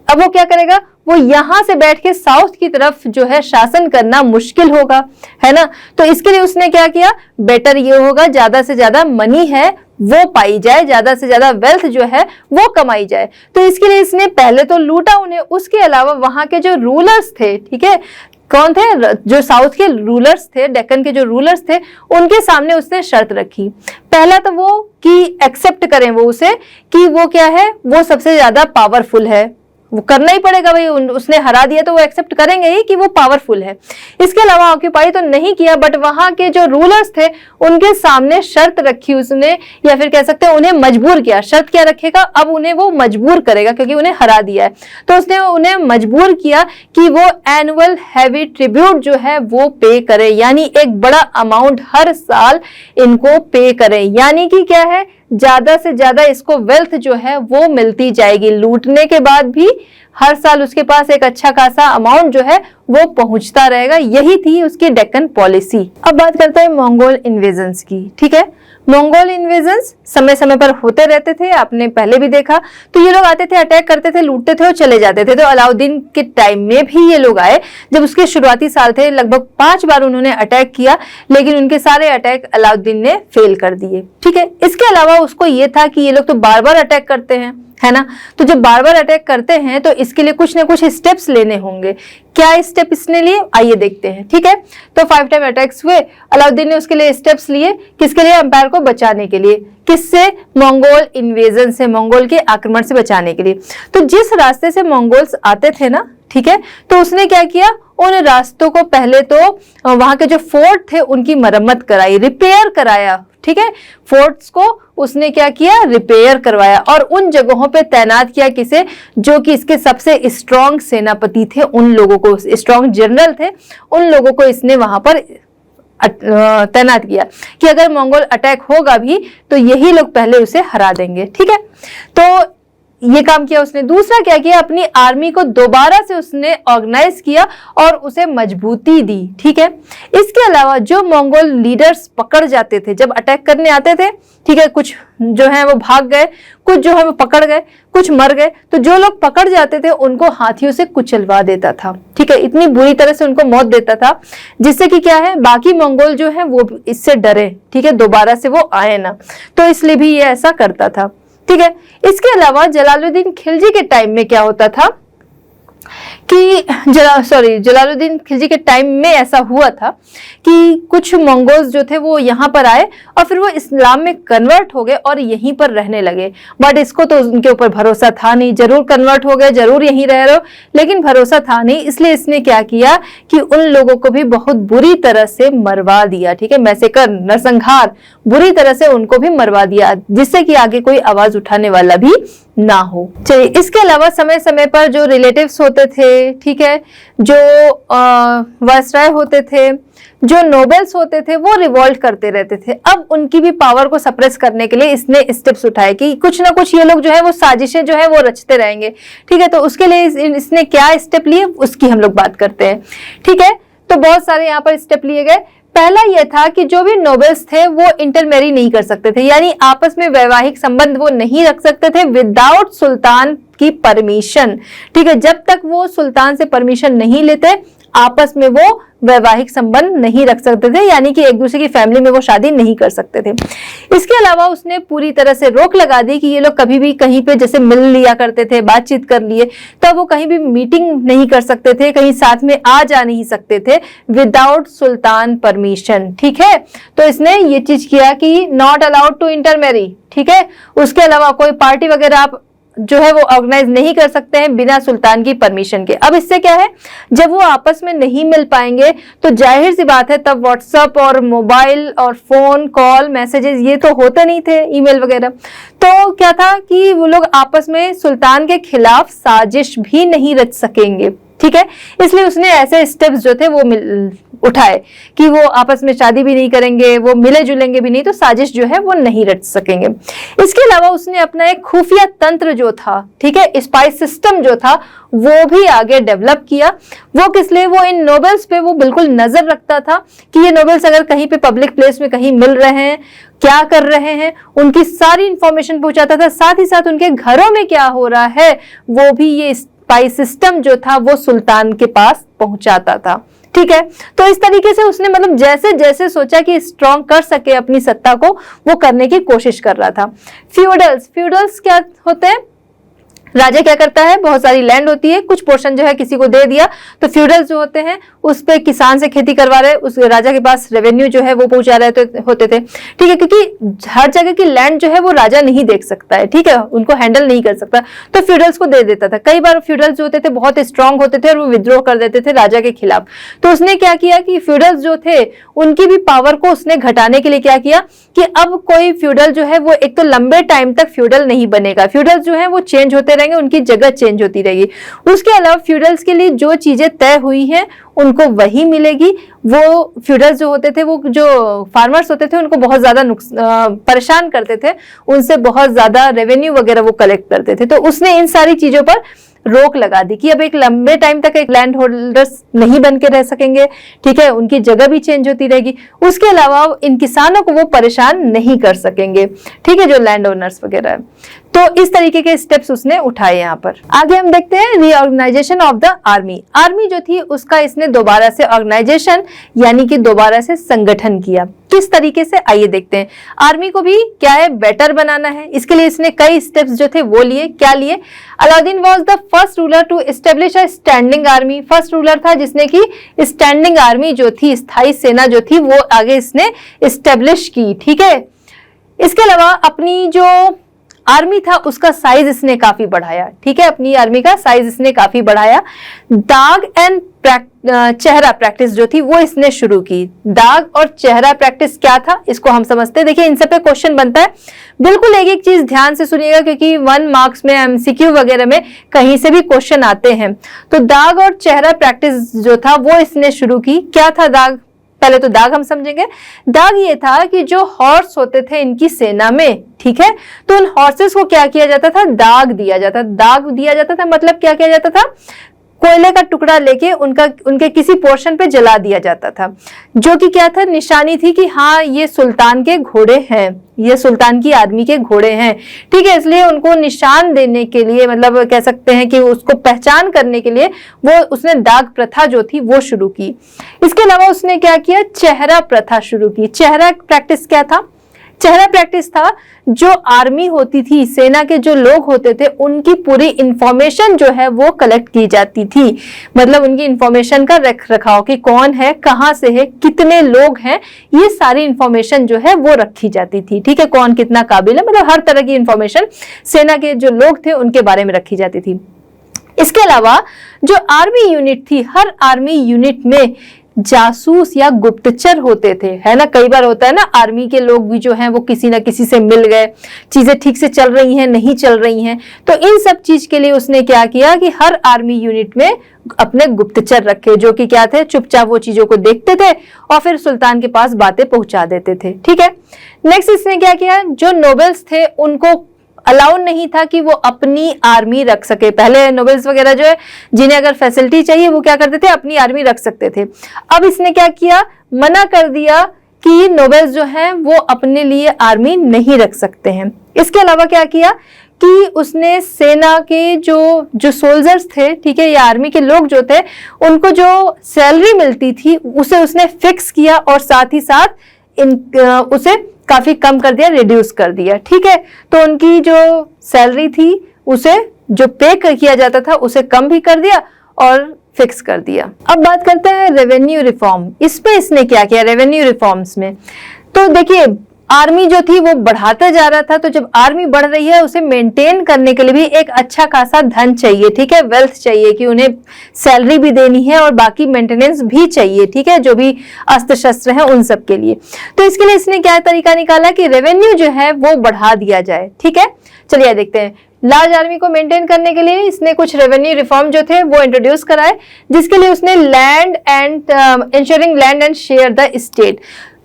अब वो क्या करेगा, वो यहाँ से बैठ के साउथ की तरफ जो है शासन करना मुश्किल होगा, है ना। तो इसके लिए उसने क्या किया, बेटर ये होगा ज्यादा से ज्यादा मनी है वो पाई जाए, ज्यादा से ज्यादा वेल्थ जो है वो कमाई जाए। तो इसके लिए इसने पहले तो लूटा उन्हें, उसके अलावा वहां के जो रूलर्स थे, ठीक है, कौन थे, जो साउथ के रूलर्स थे, डेक्कन के जो रूलर्स थे, उनके सामने उसने शर्त रखी। पहला तो वो कि एक्सेप्ट करें वो उसे कि वो क्या है, वो सबसे ज्यादा पावरफुल है, वो करना ही पड़ेगा भाई, उसने हरा दिया तो वो एक्सेप्ट करेंगे ही कि वो पावरफुल है। इसके अलावा ऑक्यूपाई तो नहीं किया, बट वहां के जो रूलर्स थे उनके सामने शर्त रखी उसने, या फिर कह सकते हैं उन्हें मजबूर किया। शर्त क्या रखेगा, अब उन्हें वो मजबूर करेगा क्योंकि उन्हें हरा दिया है, तो उसने उन्हें मजबूर किया कि वो एनुअल हैवी ट्रिब्यूट जो है वो पे करे, यानी एक बड़ा अमाउंट हर साल इनको पे करे, यानी कि क्या है, ज्यादा से ज्यादा इसको वेल्थ जो है वो मिलती जाएगी, लूटने के बाद भी हर साल उसके पास एक अच्छा खासा अमाउंट जो है वो पहुंचता रहेगा। यही थी उसकी डेक्कन पॉलिसी। अब बात करते हैं मंगोल इन्वेजन्स की, ठीक है। मंगोल इन्वेजन्स समय समय पर होते रहते थे, आपने पहले भी देखा। तो ये लोग आते थे, अटैक करते थे, लूटते थे और चले जाते थे। तो अलाउद्दीन के टाइम में भी ये लोग आए, जब उसके शुरुआती साल थे, लगभग 5 बार उन्होंने अटैक किया, लेकिन उनके सारे अटैक अलाउद्दीन ने फेल कर दिए, ठीक है। इसके अलावा उसको ये था कि ये लोग तो बार बार अटैक करते हैं, है ना, तो जब बार बार अटैक करते हैं तो इसके लिए कुछ ना कुछ स्टेप्स लेने होंगे। क्या स्टेप इसने लिए, आइए देखते हैं, ठीक है। तो 5 टाइम अटैक्स हुए, अलाउद्दीन ने उसके लिए स्टेप्स लिए, किसके लिए, एम्पायर को बचाने के लिए, किससे, मंगोल इन्वेजन से, मंगोल के आक्रमण से बचाने के लिए। तो जिस रास्ते से मंगोल्स आते थे ना, ठीक है, तो उसने क्या किया, उन रास्तों को पहले तो वहां के जो फोर्ट थे उनकी मरम्मत कराई, रिपेयर कराया, ठीक है। फोर्ट्स को उसने क्या किया, रिपेयर करवाया, और उन जगहों पे तैनात किया किसे, जो कि इसके सबसे स्ट्रॉन्ग सेनापति थे, उन लोगों को, स्ट्रॉन्ग जनरल थे, उन लोगों को इसने वहां पर तैनात किया कि अगर मंगोल अटैक होगा भी तो यही लोग पहले उसे हरा देंगे, ठीक है। तो ये काम किया उसने। दूसरा क्या किया, अपनी आर्मी को दोबारा से उसने ऑर्गेनाइज किया और उसे मजबूती दी, ठीक है। इसके अलावा जो मंगोल लीडर्स पकड़ जाते थे जब अटैक करने आते थे, ठीक है, कुछ जो है वो भाग गए, कुछ जो है वो पकड़ गए, कुछ मर गए, तो जो लोग पकड़ जाते थे उनको हाथियों से कुचलवा देता था, ठीक है, इतनी बुरी तरह से उनको मौत देता था, जिससे कि क्या है, बाकी मंगोल जो है वो इससे डरे, ठीक है, दोबारा से वो आए ना, तो इसलिए भी ये ऐसा करता था, ठीक है। इसके अलावा जलालुद्दीन खिलजी के टाइम में क्या होता था कि जलालुद्दीन खिलजी के टाइम में ऐसा हुआ था कि कुछ मंगोल्स जो थे वो यहाँ पर आए और फिर वो इस्लाम में कन्वर्ट हो गए और यहीं पर रहने लगे। बट इसको तो उनके ऊपर भरोसा था नहीं, जरूर कन्वर्ट हो गए, जरूर यहीं रह रहे हो, लेकिन भरोसा था नहीं, इसलिए इसने क्या किया कि उन लोगों को भी बहुत बुरी तरह से मरवा दिया, ठीक है, मैसेकर, नरसंहार, बुरी तरह से उनको भी मरवा दिया, जिससे कि आगे कोई आवाज उठाने वाला भी ना हो। चलिए, इसके अलावा समय समय पर जो रिलेटिव्स होते थे, ठीक है, जो वायसराय होते थे, जो नोबेल्स होते थे, वो रिवॉल्ट करते रहते थे। अब उनकी भी पावर को सप्रेस करने के लिए इसने स्टेप्स उठाए कि कुछ ना कुछ ये लोग जो है वो साजिशें जो है वो रचते रहेंगे, ठीक है। तो उसके लिए इसने क्या स्टेप लिए उसकी हम लोग बात करते हैं, ठीक है। तो बहुत सारे यहाँ पर स्टेप लिए गए। पहला यह था कि जो भी नोबेल्स थे वो इंटरमैरी नहीं कर सकते थे, यानी आपस में वैवाहिक संबंध वो नहीं रख सकते थे विदाउट सुल्तान की परमिशन, ठीक है। जब तक वो सुल्तान से परमिशन नहीं लेते आपस में वो वैवाहिक संबंध नहीं रख सकते थे, यानी कि एक दूसरे की फैमिली में वो शादी नहीं कर सकते थे। इसके अलावा उसने पूरी तरह से रोक लगा दी कि ये लोग कभी भी कहीं पे जैसे मिल लिया करते थे, बातचीत कर लिए, तो वो कहीं भी मीटिंग नहीं कर सकते थे, कहीं साथ में आ जा नहीं सकते थे विदाउट सुल्तान परमिशन, ठीक है। तो इसने ये चीज किया कि नॉट अलाउड टू इंटरमैरी, ठीक है। उसके अलावा कोई पार्टी वगैरह आप जो है वो ऑर्गेनाइज नहीं कर सकते हैं बिना सुल्तान की परमिशन के। अब इससे क्या है, जब वो आपस में नहीं मिल पाएंगे तो जाहिर सी बात है तब व्हाट्सएप और मोबाइल और फोन कॉल मैसेजेस ये तो होते नहीं थे, ईमेल वगैरह। तो क्या था कि वो लोग आपस में सुल्तान के खिलाफ साजिश भी नहीं रच सकेंगे, ठीक है। इसलिए उसने ऐसे स्टेप्स जो थे वो उठाए कि वो आपस में शादी भी नहीं करेंगे, वो मिले जुलेंगे भी नहीं, तो साजिश जो है वो नहीं रच सकेंगे। इसके अलावा उसने अपना एक खुफिया तंत्र जो था, ठीक है, स्पाइस सिस्टम जो था वो भी आगे डेवलप किया। वो किस लिए, वो इन नोबेल्स पे वो बिल्कुल नजर रखता था कि ये नोबेल्स अगर कहीं पे पब्लिक प्लेस में कहीं मिल रहे हैं, क्या कर रहे हैं, उनकी सारी इंफॉर्मेशन पहुंचाता था। साथ ही साथ उनके घरों में क्या हो रहा है वो भी ये स्पाई सिस्टम जो था वो सुल्तान के पास पहुंचाता था। ठीक है, तो इस तरीके से उसने मतलब जैसे जैसे सोचा कि स्ट्रॉन्ग कर सके अपनी सत्ता को, वो करने की कोशिश कर रहा था। फ्यूडल्स क्या होते हैं? राजा क्या करता है, बहुत सारी लैंड होती है, कुछ पोर्शन जो है किसी को दे दिया, तो फ्यूडल्स जो होते हैं उस पे किसान से खेती करवा रहे, उस राजा के पास रेवेन्यू जो है वो पहुंचा रहे होते थे। ठीक है, क्योंकि हर जगह की लैंड जो है वो राजा नहीं देख सकता है, ठीक है, उनको हैंडल नहीं कर सकता, तो फ्यूडल्स को दे देता था। कई बार फ्यूडल्स जो होते थे बहुत स्ट्रांग होते थे और वो विद्रोह कर देते थे राजा के खिलाफ। तो उसने क्या किया कि फ्यूडल्स जो थे उनकी भी पावर को उसने घटाने के लिए क्या किया कि अब कोई फ्यूडल जो है वो एक तो लंबे टाइम तक फ्यूडल नहीं बनेगा, फ्यूडल्स जो है वो चेंज होते रहेंगे, उनकी जगह चेंज होती रहेगी। उसके अलावा फ्यूडल्स के लिए जो चीजें तय हुई हैं उनको वही मिलेगी। वो फ्यूडल्स जो होते थे, वो जो फार्मर्स होते थे, उनको बहुत ज्यादा परेशान करते थे, उनसे बहुत ज्यादा रेवेन्यू वगैरह वो कलेक्ट करते थे। तो उसने इन सारी चीजों पर रोक लगा दी कि अब एक लंबे टाइम तक एक लैंड होल्डर्स नहीं बन के रह सकेंगे, ठीक है, उनकी जगह भी चेंज होती रहेगी। उसके अलावा इन किसानों को वो परेशान नहीं कर सकेंगे, ठीक है, जो लैंड ओनर्स वगैरह है। तो इस तरीके के स्टेप्स उसने उठाए। यहाँ पर आगे हम देखते हैं reorganisation of the army. Army जो थी उसका इसने दोबारा से ऑर्गेनाइजेशन यानी कि दोबारा से संगठन किया। किस तरीके से, आइए देखते हैं। आर्मी को भी क्या है, बेटर बनाना है, इसके लिए इसने कई स्टेप्स जो थे वो लिए। क्या लिए? Alauddin was the first ruler to establish a standing army. First ruler था जिसने की स्टैंडिंग आर्मी जो थी, स्थायी सेना जो थी, वो आगे इसने एस्टेब्लिश की। ठीक है, इसके अलावा अपनी जो आर्मी था उसका साइज इसने काफी बढ़ाया। ठीक है, अपनी आर्मी का साइज इसने काफी बढ़ाया। दाग एंड चेहरा प्रैक्टिस जो थी वो इसने शुरू की। दाग और चेहरा प्रैक्टिस क्या था, इसको हम समझते हैं। देखिए, इन सब पे क्वेश्चन बनता है, बिल्कुल एक एक चीज ध्यान से सुनिएगा क्योंकि 1 मार्क्स में एमसीक्यू वगैरह में कहीं से भी क्वेश्चन आते हैं। तो दाग और चेहरा प्रैक्टिस जो था वो इसने शुरू की। क्या था दाग? पहले तो दाग हम समझेंगे। दाग ये था कि जो हॉर्स होते थे इनकी सेना में, ठीक है, तो उन हॉर्सेस को क्या किया जाता था, दाग दिया जाता। दाग दिया जाता था मतलब क्या किया जाता था, कोयले का टुकड़ा लेके उनके किसी पोर्शन पे जला दिया जाता था, जो कि क्या था, निशानी थी कि हाँ ये सुल्तान के घोड़े हैं, ये सुल्तान की आर्मी के घोड़े हैं। ठीक है, इसलिए उनको निशान देने के लिए, मतलब कह सकते हैं कि उसको पहचान करने के लिए वो उसने दाग प्रथा जो थी वो शुरू की। इसके अलावा उसने क्या किया, चेहरा प्रथा शुरू की। चेहरा प्रैक्टिस क्या था? चेहरा प्रैक्टिस था जो आर्मी होती थी, सेना के जो लोग होते थे, उनकी पूरी इंफॉर्मेशन जो है वो कलेक्ट की जाती थी। मतलब उनकी इंफॉर्मेशन का रख रखाव कि कौन है, कहां से है, कितने लोग हैं, ये सारी इंफॉर्मेशन जो है वो रखी जाती थी। ठीक है, कौन कितना काबिल है, मतलब हर तरह की इंफॉर्मेशन सेना के जो लोग थे उनके बारे में रखी जाती थी। इसके अलावा जो आर्मी यूनिट थी, हर आर्मी यूनिट में जासूस या गुप्तचर होते थे, है ना। कई बार होता है ना, आर्मी के लोग भी जो हैं वो किसी ना किसी से मिल गए, चीजें ठीक से चल रही हैं, नहीं चल रही हैं, तो इन सब चीज के लिए उसने क्या किया कि हर आर्मी यूनिट में अपने गुप्तचर रखे, जो कि क्या थे, चुपचाप वो चीजों को देखते थे और फिर सुल्तान के पास बातें पहुंचा देते थे। ठीक है, नेक्स्ट इसने क्या किया, जो नोबल्स थे उनको अलाउ नहीं था कि वो अपनी आर्मी रख सके। पहले नोबल्स वगैरह जो है, जिन्हें अगर फैसिलिटी चाहिए वो क्या करते थे, अपनी आर्मी रख सकते थे। अब इसने क्या किया, मना कर दिया कि नोबल्स जो हैं वो अपने लिए आर्मी नहीं रख सकते हैं। इसके अलावा क्या किया कि उसने सेना के जो सोल्जर्स थे, ठीक है, या आर्मी के लोग जो थे, उनको जो सैलरी मिलती थी उसे उसने फिक्स किया और साथ ही साथ उसे काफी कम कर दिया, रिड्यूस कर दिया। ठीक है, तो उनकी जो सैलरी थी उसे जो पे किया जाता था उसे कम भी कर दिया और फिक्स कर दिया। अब बात करते हैं रेवेन्यू रिफॉर्म। इसमें इसने क्या किया रेवेन्यू रिफॉर्म्स में? तो देखिए, आर्मी जो थी वो बढ़ाता जा रहा था, तो जब आर्मी बढ़ रही है उसे मेंटेन करने के लिए भी एक अच्छा खासा धन चाहिए। ठीक है, वेल्थ चाहिए कि उन्हें सैलरी भी देनी है और बाकी मेंटेनेंस भी चाहिए। ठीक है, जो भी अस्त्र शस्त्र है उन सब के लिए। तो इसके लिए इसने क्या तरीका निकाला कि रेवेन्यू जो है वो बढ़ा दिया जाए। ठीक है, चलिए देखते हैं। लार्ज आर्मी को मेंटेन करने के लिए इसने कुछ रेवेन्यू रिफॉर्म जो थे वो इंट्रोड्यूस कराए, जिसके लिए उसने land and ensuring land and share the state.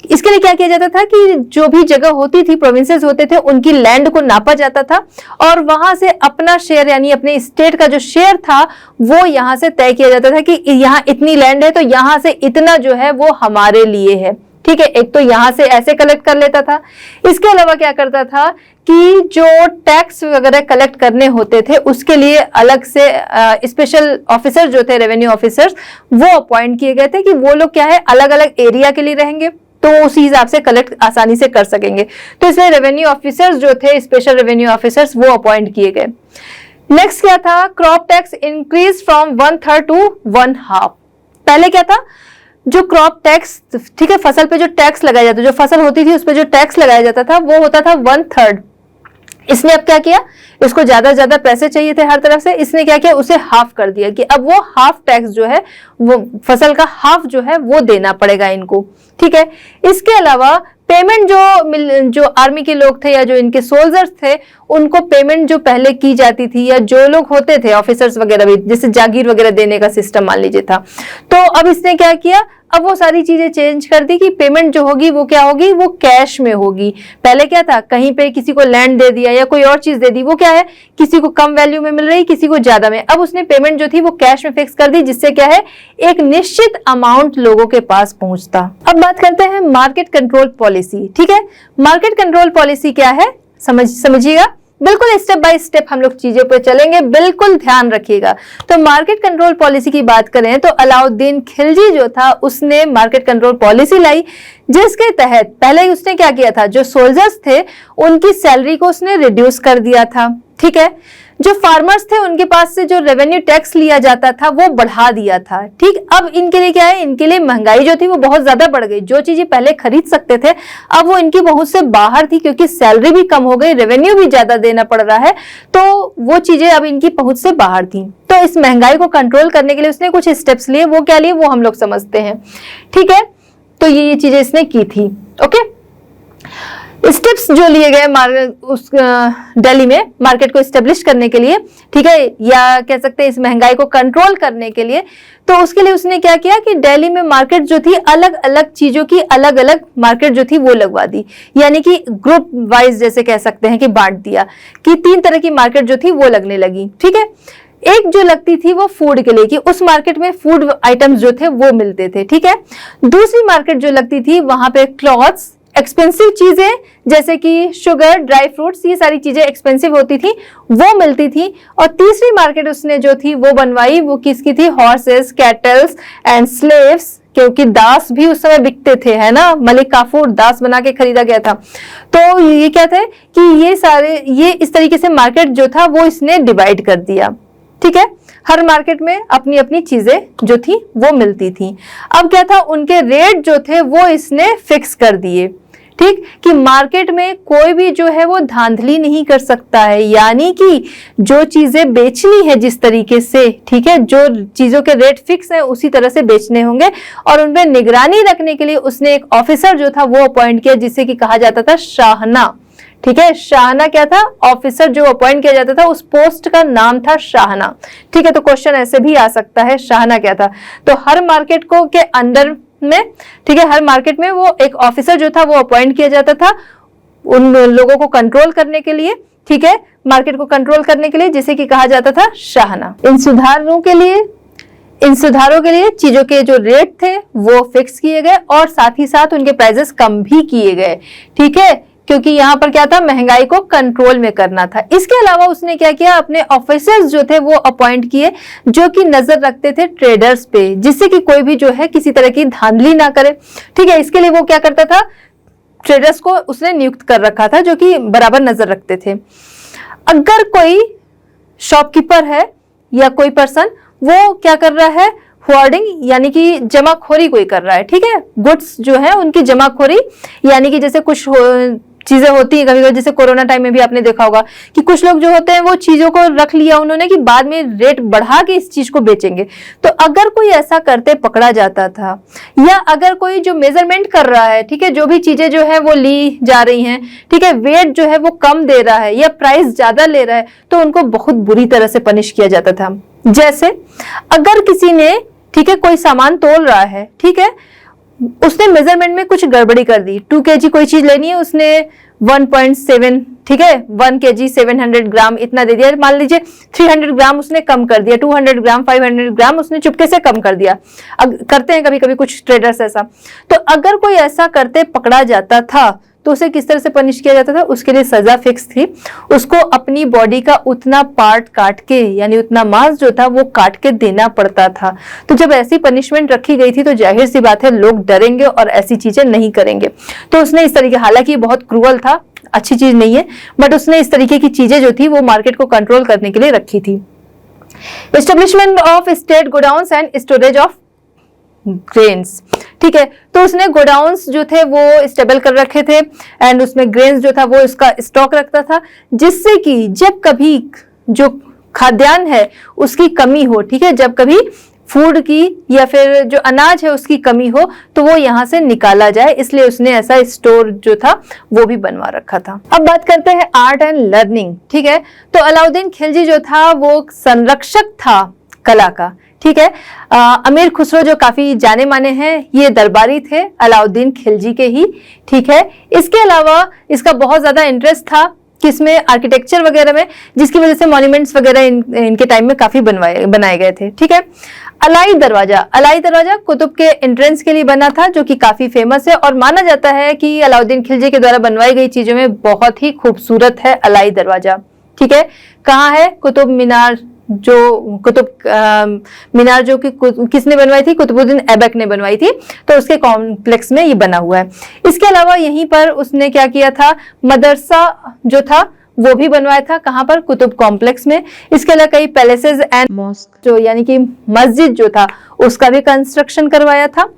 इसके लिए क्या किया जाता था कि जो भी जगह होती थी, प्रोविंसेस होते थे, उनकी लैंड को नापा जाता था और वहां से अपना शेयर यानी अपने स्टेट का जो शेयर था वो यहाँ से तय किया जाता था कि यहाँ इतनी लैंड है तो यहाँ से इतना जो है वो हमारे लिए है। ठीक है, एक तो यहां से ऐसे कलेक्ट कर लेता था, इसके अलावा क्या करता था कि जो टैक्स वगैरह कलेक्ट करने होते थे उसके लिए अलग से स्पेशल ऑफिसर जो थे, रेवेन्यू ऑफिसर्स, वो अपॉइंट किए गए थे कि वो लोग क्या है अलग अलग एरिया के लिए रहेंगे, तो उसी हिसाब से कलेक्ट आसानी से कर सकेंगे। तो इसलिए रेवेन्यू ऑफिसर्स जो थे, स्पेशल रेवेन्यू ऑफिसर्स, वो अपॉइंट किए गए। नेक्स्ट क्या था, crop tax increase from 1/3 to 1/2। पहले क्या था, जो क्रॉप टैक्स, ठीक है, फसल पे जो टैक्स लगाया जाता, जो फसल होती थी उस पे जो टैक्स लगाया जाता था वो होता था 1/3। इसने अब क्या किया, इसको ज्यादा पैसे चाहिए थे हर तरफ से, इसने क्या किया, उसे हाफ कर दिया कि अब वो हाफ टैक्स जो है, वो फसल का हाफ जो है वो देना पड़ेगा इनको, ठीक है। इसके अलावा पेमेंट जो आर्मी के लोग थे या जो इनके सोल्जर्स थे, उनको पेमेंट जो पहले की जाती थी, या जो लोग होते थे ऑफिसर्स वगैरह भी, जैसे जागीर वगैरह देने का सिस्टम मान लीजिए था, तो अब इसने क्या किया, अब वो सारी चीजें चेंज कर दी कि पेमेंट जो होगी वो क्या होगी, वो कैश में होगी। पहले क्या था, कहीं पे किसी को लैंड दे दिया या कोई और चीज दे दी, वो क्या है, किसी को कम वैल्यू में मिल रही, किसी को ज्यादा में। अब उसने पेमेंट जो थी वो कैश में फिक्स कर दी, जिससे क्या है, एक निश्चित अमाउंट लोगों के पास पहुंचता। अब बात करते हैं मार्केट कंट्रोल पॉलिसी, ठीक है। मार्केट कंट्रोल पॉलिसी क्या है, समझिएगा, बिल्कुल स्टेप बाय स्टेप हम लोग चीजों पर चलेंगे, बिल्कुल ध्यान रखिएगा। तो मार्केट कंट्रोल पॉलिसी की बात करें तो अलाउद्दीन खिलजी जो था उसने मार्केट कंट्रोल पॉलिसी लाई, जिसके तहत पहले उसने क्या किया था, जो सोल्जर्स थे उनकी सैलरी को उसने रिड्यूस कर दिया था, ठीक है। जो फार्मर्स थे उनके पास से जो रेवेन्यू टैक्स लिया जाता था वो बढ़ा दिया था, ठीक। अब इनके लिए क्या है, इनके लिए महंगाई जो थी वो बहुत ज्यादा बढ़ गई, जो चीजें पहले खरीद सकते थे अब वो इनकी पहुंच से बाहर थी, क्योंकि सैलरी भी कम हो गई, रेवेन्यू भी ज्यादा देना पड़ रहा है, तो वो चीजें अब इनकी पहुंच से बाहर थी। तो इस महंगाई को कंट्रोल करने के लिए उसने कुछ स्टेप्स लिए, वो क्या लिए वो हम लोग समझते हैं, ठीक है। तो ये चीजें इसने की थी, ओके। स्टेप्स जो लिए गए उस दिल्ली में मार्केट को एस्टेब्लिश करने के लिए, ठीक है, या कह सकते हैं इस महंगाई को कंट्रोल करने के लिए, तो उसके लिए उसने क्या किया कि दिल्ली में मार्केट जो थी अलग अलग चीजों की अलग अलग मार्केट जो थी वो लगवा दी, यानी कि ग्रुप वाइज जैसे कह सकते हैं कि बांट दिया कि 3 तरह की मार्केट जो थी वो लगने लगी, ठीक है। एक जो लगती थी वो फूड के लिए, कि उस मार्केट में फूड आइटम्स जो थे वो मिलते थे, ठीक है। दूसरी मार्केट जो लगती थी वहां पे क्लॉथ्स, एक्सपेंसिव चीजें जैसे कि शुगर, ड्राई फ्रूट्स, ये सारी चीजें एक्सपेंसिव होती थी वो मिलती थी। और तीसरी मार्केट उसने जो थी वो बनवाई, वो किसकी थी, हॉर्सेस, कैटल्स एंड स्लेव्स, क्योंकि दास भी उस समय बिकते थे, है ना, मलिक काफूर दास बना के खरीदा गया था। तो ये क्या था कि ये इस तरीके से मार्केट जो था वो इसने डिवाइड कर दिया, ठीक है। हर मार्केट में अपनी अपनी चीजें जो थी वो मिलती थी। अब क्या था, उनके रेट जो थे वो इसने फिक्स कर दिए, ठीक, कि मार्केट में कोई भी जो है वो धांधली नहीं कर सकता है, यानी कि जो चीजें बेचनी है जिस तरीके से, ठीक है, जो चीजों के रेट फिक्स है उसी तरह से बेचने होंगे। और उनपे निगरानी रखने के लिए उसने एक ऑफिसर जो था वो अपॉइंट किया, जिसे कि कहा जाता था शाहना, ठीक है। शाहना क्या था, ऑफिसर जो अपॉइंट किया जाता था उस पोस्ट का नाम था शाहना, ठीक है। तो क्वेश्चन ऐसे भी आ सकता है, शाहना क्या था। तो हर मार्केट को के अंडर में, ठीक है, हर मार्केट में वो एक ऑफिसर जो था वो अपॉइंट किया जाता था उन लोगों को कंट्रोल करने के लिए, ठीक है, मार्केट को कंट्रोल करने के लिए, जिसे कि कहा जाता था शाहना। इन सुधारों के लिए चीजों के जो रेट थे वो फिक्स किए गए और साथ ही साथ उनके प्राइसेस कम भी किए गए, ठीक है, क्योंकि यहाँ पर क्या था, महंगाई को कंट्रोल में करना था। इसके अलावा उसने क्या किया, अपने ऑफिसर्स जो थे वो अपॉइंट किए जो कि नजर रखते थे ट्रेडर्स पे, जिससे कि कोई भी जो है किसी तरह की धांधली ना करे, ठीक है। इसके लिए वो क्या करता था, ट्रेडर्स को उसने नियुक्त कर रखा था जो कि बराबर नजर रखते थे। अगर कोई शॉपकीपर है या कोई पर्सन वो क्या कर रहा है, होर्डिंग यानी कि जमाखोरी कोई कर रहा है, ठीक है, गुड्स जो है उनकी जमाखोरी, यानी कि जैसे कुछ चीजें होती है कभी कभी, जैसे कोरोना टाइम में भी आपने देखा होगा कि कुछ लोग जो होते हैं वो चीजों को रख लिया उन्होंने कि बाद में रेट बढ़ा के इस चीज को बेचेंगे। तो अगर कोई ऐसा करते पकड़ा जाता था, या अगर कोई जो मेजरमेंट कर रहा है, ठीक है, जो भी चीजें जो है वो ली जा रही हैं, ठीक है, वेट जो है वो कम दे रहा है या प्राइस ज्यादा ले रहा है, तो उनको बहुत बुरी तरह से पनिश किया जाता था। जैसे अगर किसी ने, ठीक है, कोई सामान तोल रहा है, ठीक है, उसने मेजरमेंट में कुछ गड़बड़ी कर दी। 2 kg कोई चीज लेनी है, उसने 1.7, ठीक है, 1 kg 700 ग्राम इतना दे दिया। मान लीजिए 300 ग्राम उसने कम कर दिया, 200 ग्राम 500 ग्राम उसने चुपके से कम कर दिया। करते हैं कभी कभी कुछ ट्रेडर्स ऐसा। तो अगर कोई ऐसा करते पकड़ा जाता था तो उसे किस तरह से पनिश किया जाता था? उसके लिए सजा फिक्स थी, उसको अपनी बॉडी का उतना पार्ट काट के, यानी उतना मांस जो था वो काट के देना पड़ता था। तो जब ऐसी पनिशमेंट रखी गई थी तो जाहिर सी बात है लोग डरेंगे और ऐसी चीजें नहीं करेंगे। तो उसने इस तरीके, हालांकि बहुत क्रूअल था, अच्छी चीज नहीं है, बट उसने इस तरीके की चीजें जो थी वो मार्केट को कंट्रोल करने के लिए रखी थी। Establishment of state godowns and storage of grains, ठीक है, तो उसने गोडाउन्स जो थे वो स्टेबल कर रखे थे एंड उसमें ग्रेन्स जो था वो इसका स्टॉक रखता था, जिससे कि जब कभी जो खाद्यान्न है उसकी कमी हो, ठीक है, जब कभी फूड की या फिर जो अनाज है उसकी कमी हो तो वो यहाँ से निकाला जाए, इसलिए उसने ऐसा स्टोर जो था वो भी बनवा रखा था। अब बात करते हैं आर्ट एंड लर्निंग, ठीक है, तो अलाउद्दीन खिलजी जो था वो संरक्षक था कला का, ठीक है। अमीर खुसरो जो काफी जाने माने हैं, ये दरबारी थे अलाउद्दीन खिलजी के ही, ठीक है। इसके अलावा इसका बहुत ज्यादा इंटरेस्ट था किसमें? आर्किटेक्चर वगैरह में, जिसकी वजह से मॉन्यूमेंट्स वगैरह इनके टाइम में काफी बनाए गए थे, ठीक है। अलाई दरवाजा कुतुब के एंट्रेंस के लिए बना था, जो कि काफी फेमस है और माना जाता है कि अलाउद्दीन खिलजी के द्वारा बनवाई गई चीजों में बहुत ही खूबसूरत है अलाई दरवाजा, ठीक है। कहाँ है? कुतुब मीनार, जो कुतुब मीनार जो कि किसने बनवाई थी? कुतुबुद्दीन ऐबक ने बनवाई थी, तो उसके कॉम्प्लेक्स में ये बना हुआ है। इसके अलावा यहीं पर उसने क्या किया था? मदरसा जो था वो भी बनवाया था, कहां पर? कुतुब कॉम्प्लेक्स में। इसके अलावा कई पैलेसेस एंड मॉस्क, जो यानी कि मस्जिद जो था उसका भी कंस्ट्रक्शन करवाया था।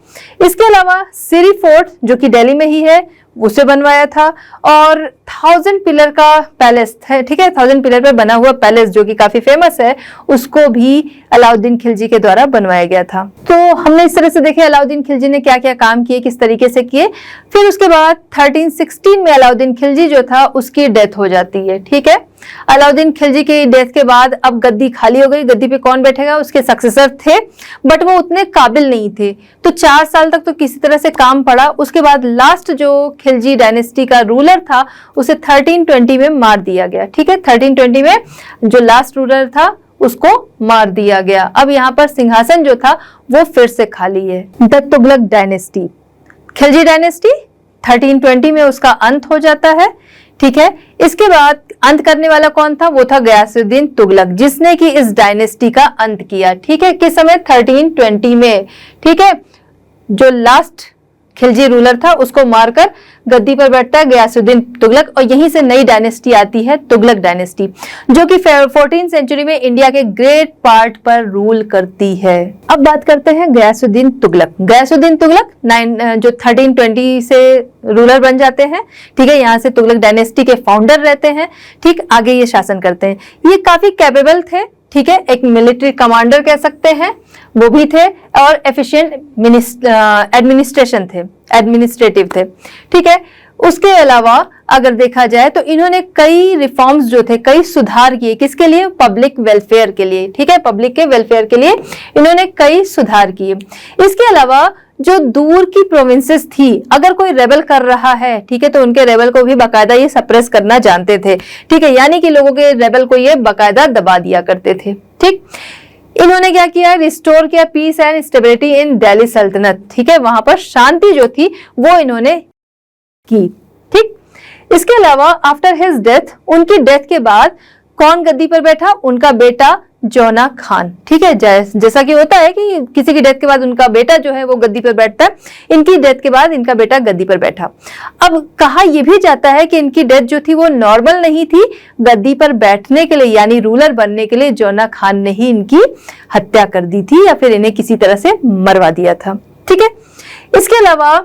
इसके अलावा सिरी फोर्ट जो कि दिल्ली में ही है उसे बनवाया था, और 1000 पिलर का पैलेस है, ठीक है, 1000 पिलर पे बना हुआ पैलेस जो कि काफी फेमस है, उसको भी अलाउद्दीन खिलजी के द्वारा बनवाया गया था। तो हमने इस तरह से देखे अलाउद्दीन खिलजी ने क्या क्या काम किए, किस तरीके से किए। फिर उसके बाद 1316 में अलाउद्दीन खिलजी जो था उसकी डेथ हो जाती है, ठीक है। अलाउद्दीन खिलजी की डेथ के बाद अब गद्दी खाली हो गई, गद्दी पे कौन बैठेगा? उसके सक्सेसर थे, बट वो उतने काबिल नहीं थे, तो 4 साल तक तो किसी तरह से काम पड़ा। उसके बाद लास्ट जो खिलजी डायनेस्टी का रूलर था उसे 1320 में मार दिया गया, ठीक है। 1320 में जो लास्ट रूलर था उसको मार दिया गया। अब यहाँ पर सिंहासन जो था वो फिर से खाली है। The Tughlaq dynasty, Khilji dynasty 1320 में उसका अंत हो जाता है, ठीक है। इसके बाद अंत करने वाला कौन था? वो था गयासुद्दीन तुगलक, जिसने कि इस डायनेस्टी का अंत किया, ठीक है। किस समय? 1320 में, ठीक है। जो लास्ट खिलजी रूलर था उसको मारकर गद्दी पर बैठता है गयासुद्दीन तुगलक, और यहीं से नई डायनेस्टी आती है तुगलक डायनेस्टी, जो कि 14th सेंचुरी में इंडिया के ग्रेट पार्ट पर रूल करती है। अब बात करते हैं गयासुद्दीन तुगलक। गयासुद्दीन तुगलक जो 1320 से रूलर बन जाते हैं, ठीक है। यहाँ से तुगलक डायनेस्टी के फाउंडर रहते हैं, ठीक। आगे ये शासन करते हैं। ये काफी कैपेबल थे, ठीक है, एक मिलिट्री कमांडर कह सकते हैं वो भी थे, और एफिशिएंट एडमिनिस्ट्रेटिव थे, ठीक है। उसके अलावा अगर देखा जाए तो इन्होंने कई रिफॉर्म्स जो थे, कई सुधार किए, किसके लिए? पब्लिक वेलफेयर के लिए, ठीक है। पब्लिक के वेलफेयर के लिए इन्होंने कई सुधार किए। इसके अलावा जो दूर की प्रोविंसेस थी, अगर कोई रेबल कर रहा है, ठीक है, तो उनके रेबल को भी बाकायदा ये सप्रेस करना जानते थे, ठीक है, यानी कि लोगों के रेबल को ये बाकायदा दबा दिया करते थे, ठीक। इन्होंने क्या किया? रिस्टोर किया peace and stability in Delhi Sultanate, ठीक है, वहां पर शांति जो थी वो इन्होंने की, ठीक। इसके अलावा आफ्टर हिज डेथ, उनकी डेथ के बाद कौन गद्दी पर बैठा? उनका बेटा जौना खान, ठीक है। जैसा कि होता है कि किसी की डेथ के बाद उनका बेटा जो है वो गद्दी पर बैठता है, इनकी डेथ के बाद इनका बेटा गद्दी पर बैठा। अब कहा यह भी जाता है कि इनकी डेथ जो थी वो नॉर्मल नहीं थी, गद्दी पर बैठने के लिए यानी रूलर बनने के लिए जौना खान ने ही इनकी हत्या कर दी थी, या फिर इन्हें किसी तरह से मरवा दिया था, ठीक है। इसके अलावा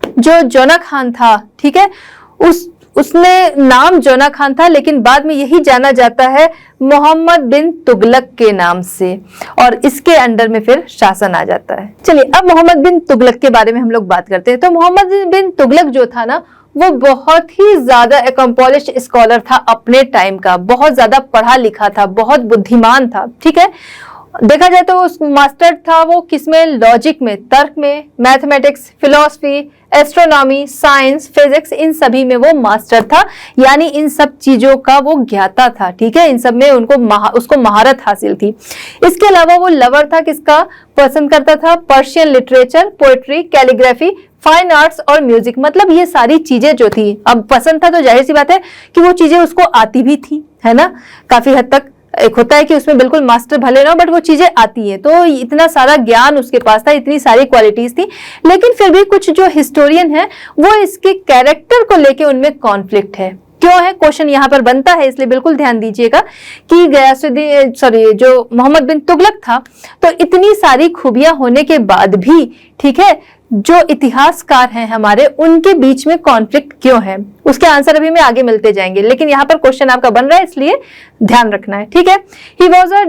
जो जौना खान था, ठीक है, उसने नाम जौना खान था, लेकिन बाद में यही जाना जाता है मोहम्मद बिन तुगलक के नाम से, और इसके अंडर में फिर शासन आ जाता है। चलिए अब मोहम्मद बिन तुगलक के बारे में हम लोग बात करते हैं। तो मोहम्मद बिन तुगलक जो था ना, वो बहुत ही ज्यादा अकम्पॉलिश्ड स्कॉलर था अपने टाइम का, बहुत ज्यादा पढ़ा लिखा था, बहुत बुद्धिमान था, ठीक है। देखा जाए तो उस मास्टर था वो किसमें, लॉजिक में, तर्क में, mathematics, philosophy, astronomy, science, physics, इन सभी में वो मास्टर था, यानी इन सब चीजों का वो ज्ञाता था। ठीक है, इन सब में उसको महारत हासिल थी। इसके अलावा वो लवर था किसका, पसंद करता था Persian literature, poetry, calligraphy, fine arts और म्यूजिक। मतलब ये सारी चीजें जो थी, अब पसंद था तो जाहिर सी बात है कि वो चीजें उसको आती भी थी, है ना, काफी हद तक। एक होता है कि उसमें बिल्कुल मास्टर भले ना हो, बट वो चीजें आती हैं, तो इतना सारा ज्ञान उसके पास था, इतनी सारी क्वालिटीज थी। लेकिन फिर भी कुछ जो हिस्टोरियन है वो इसके कैरेक्टर को लेके उनमें कॉन्फ्लिक्ट है। क्यों है, क्वेश्चन यहाँ पर बनता है, इसलिए बिल्कुल ध्यान दीजिएगा कि जो मोहम्मद बिन तुगलक था, तो इतनी सारी खूबियां होने के बाद भी, ठीक है, जो इतिहासकार हैं हमारे, उनके बीच में कॉन्फ्लिक्ट क्यों है, उसके आंसर अभी में आगे मिलते जाएंगे, लेकिन यहाँ पर क्वेश्चन आपका बन रहा है, इसलिए ध्यान रखना है। ठीक है, he was a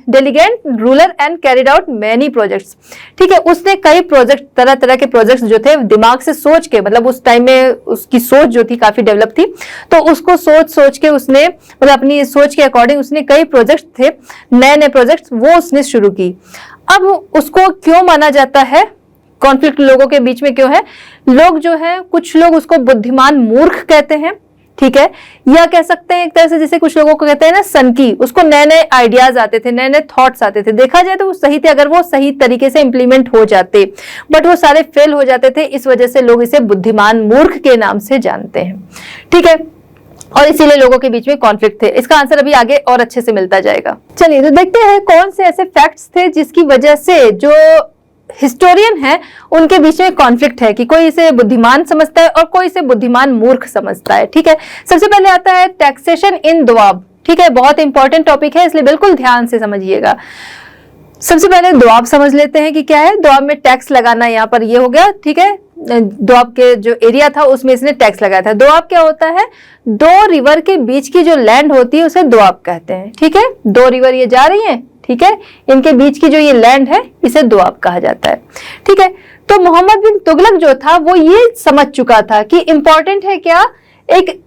diligent ruler and carried out many projects. ठीक है, उसने कई प्रोजेक्ट, तरह तरह के प्रोजेक्ट्स जो थे दिमाग से सोच के, मतलब उस टाइम में उसकी सोच जो थी काफी डेवलप थी, तो उसको सोच के उसने, मतलब अपनी सोच के अकॉर्डिंग उसने कई प्रोजेक्ट थे, नए नए प्रोजेक्ट वो उसने शुरू की। अब उसको क्यों माना जाता है, कॉन्फ्लिक्ट लोगों के बीच में क्यों है, लोग जो है, कुछ लोग उसको बुद्धिमान मूर्ख कहते हैं, ठीक है, या कह सकते हैं एक तरह से जैसे कुछ लोगों को कहते हैं ना सनकी, उसको नए नए आइडियाज आते थे, नए नए थॉट्स आते थे। देखा जाए तो वो सही थे अगर वो सही तरीके से इंप्लीमेंट हो जाते, बट वो सारे फेल हो जाते थे, इस वजह से लोग इसे बुद्धिमान मूर्ख के नाम से जानते हैं। ठीक है, और इसीलिए लोगों के बीच में कॉन्फ्लिक्ट थे। इसका आंसर अभी आगे और अच्छे से मिलता जाएगा। चलिए तो देखते हैं कौन से ऐसे फैक्ट्स थे जिसकी वजह से जो हिस्टोरियन है उनके बीच में कॉन्फ्लिक्ट है, कि कोई इसे बुद्धिमान समझता है और कोई इसे बुद्धिमान मूर्ख समझता है। ठीक है, सबसे पहले आता है टैक्सेशन इन दोआब। ठीक है, बहुत इंपॉर्टेंट टॉपिक है, इसलिए बिल्कुल ध्यान से समझिएगा। सबसे पहले दोआब समझ लेते हैं कि क्या है। दोआब में टैक्स लगाना, यहाँ पर ये हो गया। ठीक है, दोआब के जो एरिया था उसमें इसने टैक्स लगाया था। दोआब क्या होता है, दो रिवर के बीच की जो लैंड होती है उसे दोआब कहते हैं। ठीक है, दो रिवर ये जा रही हैं, ठीक है, इनके बीच की जो ये लैंड है इसे दोआब कहा जाता है। ठीक है, तो मोहम्मद बिन तुगलक जो था वो ये समझ चुका था कि इंपॉर्टेंट है क्या, एक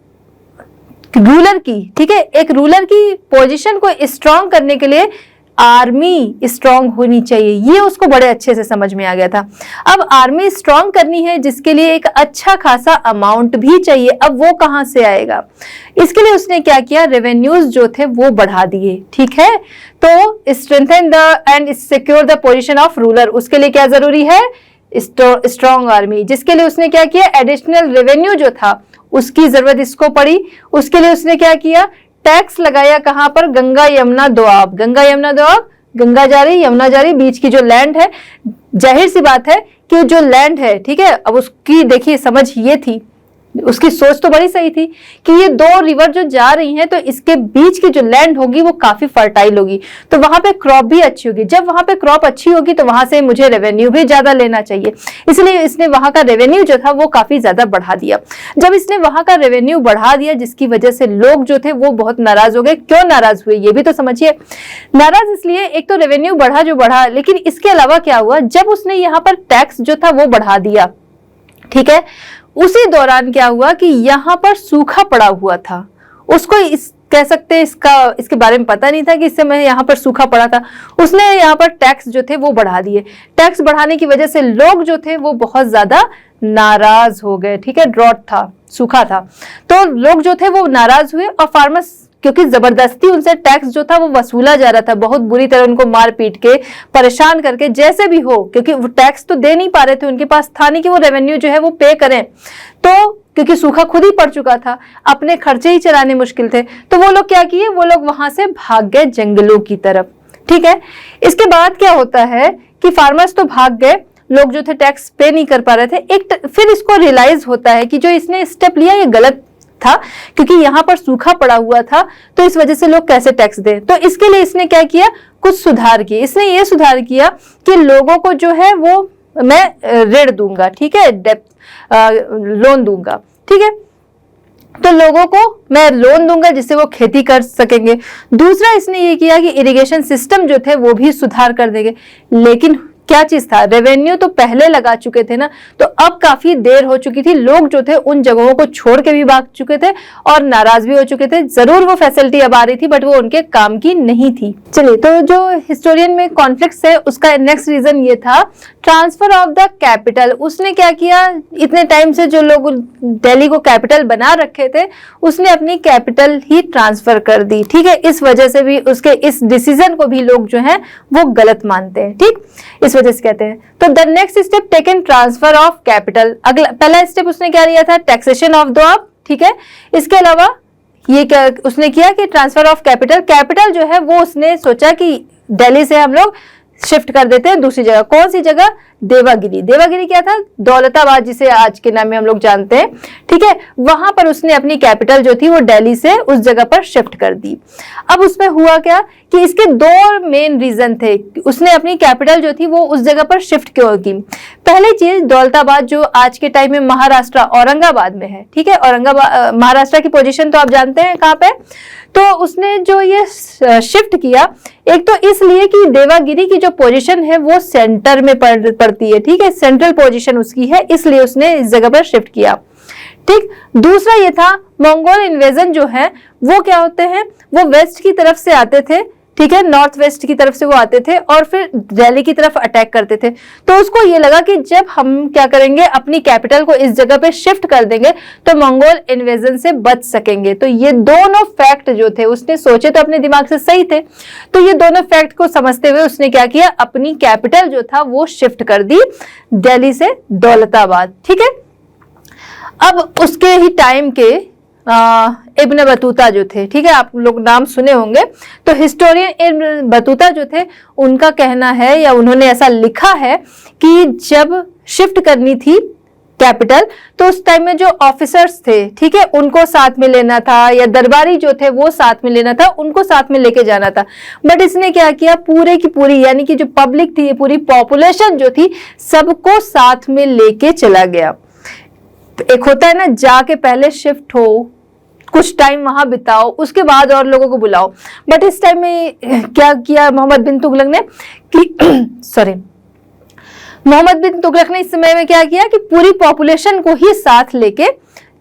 रूलर की, ठीक है, एक रूलर की पोजीशन को स्ट्रांग करने के लिए आर्मी स्ट्रांग होनी चाहिए। ये उसको बड़े अच्छे से समझ में आ गया था। अब आर्मी स्ट्रांग करनी है जिसके लिए एक अच्छा खासा अमाउंट भी चाहिए। अब वो कहां से आएगा, इसके लिए उसने क्या किया, रेवेन्यूज जो थे वो बढ़ा दिए। ठीक है, तो strengthen the end secure the position of ruler, उसके लिए क्या जरूरी है, स्ट्रांग आर्मी, जिसके लिए उसने क्या किया, एडिशनल रेवेन्यू जो था उसकी जरूरत इसको पड़ी। उसके लिए उसने क्या किया, टैक्स लगाया कहां पर, गंगा यमुना दोआब। गंगा यमुना दोआब, गंगा जा रही यमुना जा रही, बीच की जो लैंड है, जाहिर सी बात है कि जो लैंड है, ठीक है, अब उसकी देखिए समझ ये थी, उसकी सोच तो बड़ी सही थी कि ये दो रिवर जो जा रही हैं तो इसके बीच की जो लैंड होगी वो काफी फर्टाइल होगी, तो वहां पे क्रॉप भी अच्छी होगी। जब वहां पे क्रॉप अच्छी होगी तो वहां से मुझे रेवेन्यू भी ज्यादा लेना चाहिए, इसलिए इसने वहां का रेवेन्यू जो था वो काफी ज्यादा बढ़ा दिया। जब इसने वहां का रेवेन्यू बढ़ा दिया जिसकी वजह से लोग जो थे वो बहुत नाराज हो गए। क्यों नाराज हुए ये भी तो समझिए। नाराज इसलिए, एक तो रेवेन्यू बढ़ा जो बढ़ा, लेकिन इसके अलावा क्या हुआ, जब उसने यहाँ पर टैक्स जो था वो बढ़ा दिया, ठीक है, उसी दौरान क्या हुआ कि यहाँ पर सूखा पड़ा हुआ था। उसको कह सकते हैं इसके बारे में पता नहीं था कि इस समय यहाँ पर सूखा पड़ा था। उसने यहाँ पर टैक्स जो थे वो बढ़ा दिए। टैक्स बढ़ाने की वजह से लोग जो थे वो बहुत ज्यादा नाराज हो गए। ठीक है, ड्रॉट था, सूखा था, तो लोग जो थे वो नाराज हुए और फार्मर्स, क्योंकि जबरदस्ती उनसे टैक्स जो था वो वसूला जा रहा था, बहुत बुरी तरह उनको मार पीट के, परेशान करके, जैसे भी हो, क्योंकि वो टैक्स तो दे नहीं पा रहे थे, उनके पास था नहीं कि वो रेवेन्यू जो है वो पे करें, तो क्योंकि सूखा खुद ही पड़ चुका था, अपने खर्चे ही चलाने मुश्किल थे, तो वो लोग क्या किए, वो लोग वहां से भाग गए जंगलों की तरफ। ठीक है, इसके बाद क्या होता है कि फार्मर्स तो भाग गए, लोग जो थे टैक्स पे नहीं कर पा रहे थे। फिर इसको रियलाइज होता है कि जो इसने स्टेप लिया ये गलत था, क्योंकि यहाँ पर सूखा पड़ा हुआ था, तो इस वजह से लोग कैसे टैक्स दें। तो इसके लिए इसने क्या किया, कुछ सुधार किए। इसने ये सुधार किया कि लोगों को जो है वो मैं ऋण दूंगा, ठीक है, लोन दूंगा, ठीक है, तो लोगों को मैं लोन दूंगा जिससे वो खेती कर सकेंगे। दूसरा इसने ये किया कि इरिगेशन सिस्टम जो थे वो भी सुधार कर देंगे। लेकिन क्या चीज था, रेवेन्यू तो पहले लगा चुके थे ना, तो अब काफी देर हो चुकी थी, लोग जो थे उन जगहों को छोड़ के भी भाग चुके थे और नाराज भी हो चुके थे। जरूर वो फैसिलिटी अब आ रही थी बट वो उनके काम की नहीं थी। चलिए, तो जो हिस्टोरियन में कॉन्फ्लिक्ट्स है उसका नेक्स्ट रीजन ये था ट्रांसफर ऑफ द कैपिटल। उसने क्या किया, इतने टाइम से जो लोग दिल्ली को कैपिटल बना रखे थे उसने अपनी कैपिटल ही ट्रांसफर कर दी। ठीक है, इस वजह से भी उसके इस डिसीजन को भी लोग जो है वो गलत मानते हैं। ठीक, इस वजह से कहते हैं। तो the next step taken transfer of capital. अगला पहला स्टेप उसने क्या लिया था, टैक्सेशन ऑफ द। ठीक है, इसके अलावा ये क्या उसने किया कि ट्रांसफर ऑफ कैपिटल। कैपिटल जो है वो उसने सोचा कि दिल्ली से हम लोग शिफ्ट कर देते हैं दूसरी जगह। कौन सी जगह, देवागिरी। देवागिरी क्या था, दौलताबाद जिसे आज के नाम में हम लोग जानते हैं। ठीक है, वहां पर उसने अपनी कैपिटल जो थी वो दिल्ली से उस जगह पर शिफ्ट कर दी। अब उसमें हुआ क्या कि इसके दो मेन रीजन थे, उसने अपनी कैपिटल जो थी वो उस जगह पर शिफ्ट क्यों की। पहली चीज, दौलताबाद जो आज के टाइम में महाराष्ट्र औरंगाबाद में है। ठीक है, औरंगाबाद महाराष्ट्र की पोजीशन तो आप जानते हैं कहाँ पे। तो उसने जो ये शिफ्ट किया, एक तो इसलिए कि देवागिरी की जो पोजीशन है वो सेंटर में पड़ती है। ठीक है, सेंट्रल पोजीशन उसकी है, इसलिए उसने इस जगह पर शिफ्ट किया। ठीक, दूसरा ये था मंगोल इन्वेजन जो है वो क्या होते हैं, वो वेस्ट की तरफ से आते थे। ठीक है, नॉर्थ वेस्ट की तरफ से वो आते थे और फिर दिल्ली की तरफ अटैक करते थे। तो उसको ये लगा कि जब हम क्या करेंगे, अपनी कैपिटल को इस जगह पे शिफ्ट कर देंगे तो मंगोल इन्वेजन से बच सकेंगे। तो ये दोनों फैक्ट जो थे उसने सोचे तो अपने दिमाग से सही थे। तो ये दोनों फैक्ट को समझते हुए उसने क्या किया, अपनी कैपिटल जो था वो शिफ्ट कर दी दिल्ली से दौलताबाद। ठीक है, अब उसके ही टाइम के इब्न बतूता जो थे, ठीक है, आप लोग नाम सुने होंगे। तो हिस्टोरियन इब्न बतूता जो थे उनका कहना है या उन्होंने ऐसा लिखा है कि जब शिफ्ट करनी थी कैपिटल तो उस टाइम में जो ऑफिसर्स थे, ठीक है, उनको साथ में लेना था या दरबारी जो थे वो साथ में लेना था, उनको साथ में लेके जाना था। बट इसने क्या किया, पूरे की पूरी यानी कि जो पब्लिक थी, पूरी पॉपुलेशन जो थी सबको साथ में लेके चला गया। एक होता है ना, जाके पहले शिफ्ट हो, कुछ टाइम वहां बिताओ, उसके बाद और लोगों को बुलाओ। बट इस टाइम में क्या किया मोहम्मद बिन तुगलक ने कि मोहम्मद बिन तुगलक ने इस समय में क्या किया कि पूरी पॉपुलेशन को ही साथ लेके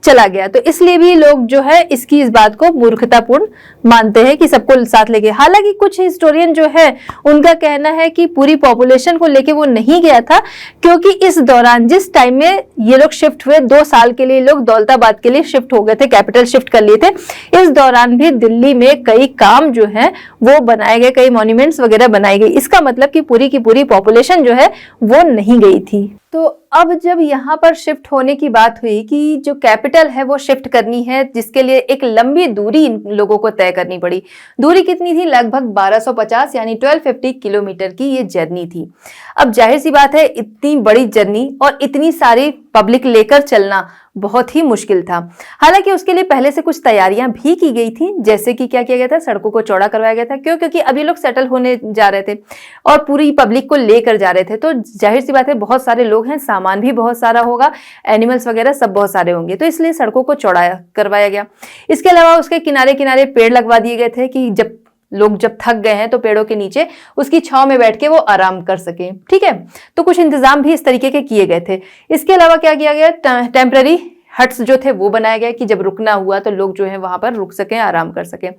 चला गया। तो इसलिए भी लोग जो है इसकी इस बात को मूर्खतापूर्ण मानते हैं कि सबको साथ लेके। हालांकि कुछ हिस्टोरियन जो है उनका कहना है कि पूरी पॉपुलेशन को लेके वो नहीं गया था, क्योंकि इस दौरान जिस टाइम में ये लोग शिफ्ट हुए, 2 साल के लिए लोग दौलताबाद के लिए शिफ्ट हो गए थे, कैपिटल शिफ्ट कर लिए थे। इस दौरान भी दिल्ली में कई काम जो है वो बनाए गए, कई मॉन्यूमेंट्स वगैरह बनाई गई। इसका मतलब कि पूरी की पूरी पॉपुलेशन जो है वो नहीं गई थी। तो अब जब यहाँ पर शिफ्ट होने की बात हुई कि जो कैपिटल है वो शिफ्ट करनी है, जिसके लिए एक लंबी दूरी इन लोगों को तय करनी पड़ी। दूरी कितनी थी, लगभग 1250 यानी 1250 किलोमीटर की ये जर्नी थी। अब जाहिर सी बात है, इतनी बड़ी जर्नी और इतनी सारी पब्लिक लेकर चलना बहुत ही मुश्किल था। हालांकि उसके लिए पहले से कुछ तैयारियां भी की गई थी, जैसे कि क्या किया गया था, सड़कों को चौड़ा करवाया गया था। क्यों? क्योंकि अभी लोग सेटल होने जा रहे थे और पूरी पब्लिक को लेकर जा रहे थे। तो जाहिर सी बात है, बहुत सारे लोग हैं, सामान भी बहुत सारा होगा, एनिमल्स वगैरह सब बहुत सारे होंगे, तो इसलिए सड़कों को चौड़ा करवाया गया। इसके अलावा उसके किनारे किनारे पेड़ लगवा दिए गए थे कि जब लोग थक गए हैं तो पेड़ों के नीचे उसकी छांव में बैठ के वो आराम कर सके। ठीक है, तो कुछ इंतजाम भी इस तरीके के किए गए थे। इसके अलावा क्या किया गया, टेम्पररी हट्स जो थे वो बनाया गया कि जब रुकना हुआ तो लोग जो है वहां पर रुक सकें, आराम कर सकें।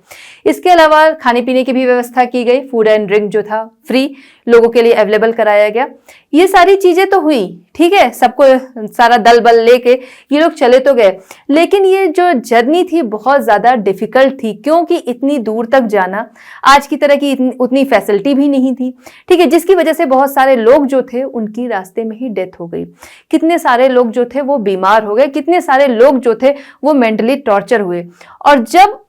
इसके अलावा खाने पीने की भी व्यवस्था की गई, फूड एंड ड्रिंक जो था फ्री लोगों के लिए अवेलेबल कराया गया। ये सारी चीजें तो हुई, ठीक है, सबको सारा दल बल लेके ये लोग चले तो गए, लेकिन ये जो जर्नी थी बहुत ज्यादा डिफिकल्ट थी, क्योंकि इतनी दूर तक जाना आज की तरह की उतनी फैसिलिटी भी नहीं थी। ठीक है, जिसकी वजह से बहुत सारे लोग जो थे उनकी रास्ते में ही डेथ हो गई। कितने सारे लोग जो थे वो बीमार हो गए, कितने सारे लोग जो थे वो मेंटली टॉर्चर हुए। और जब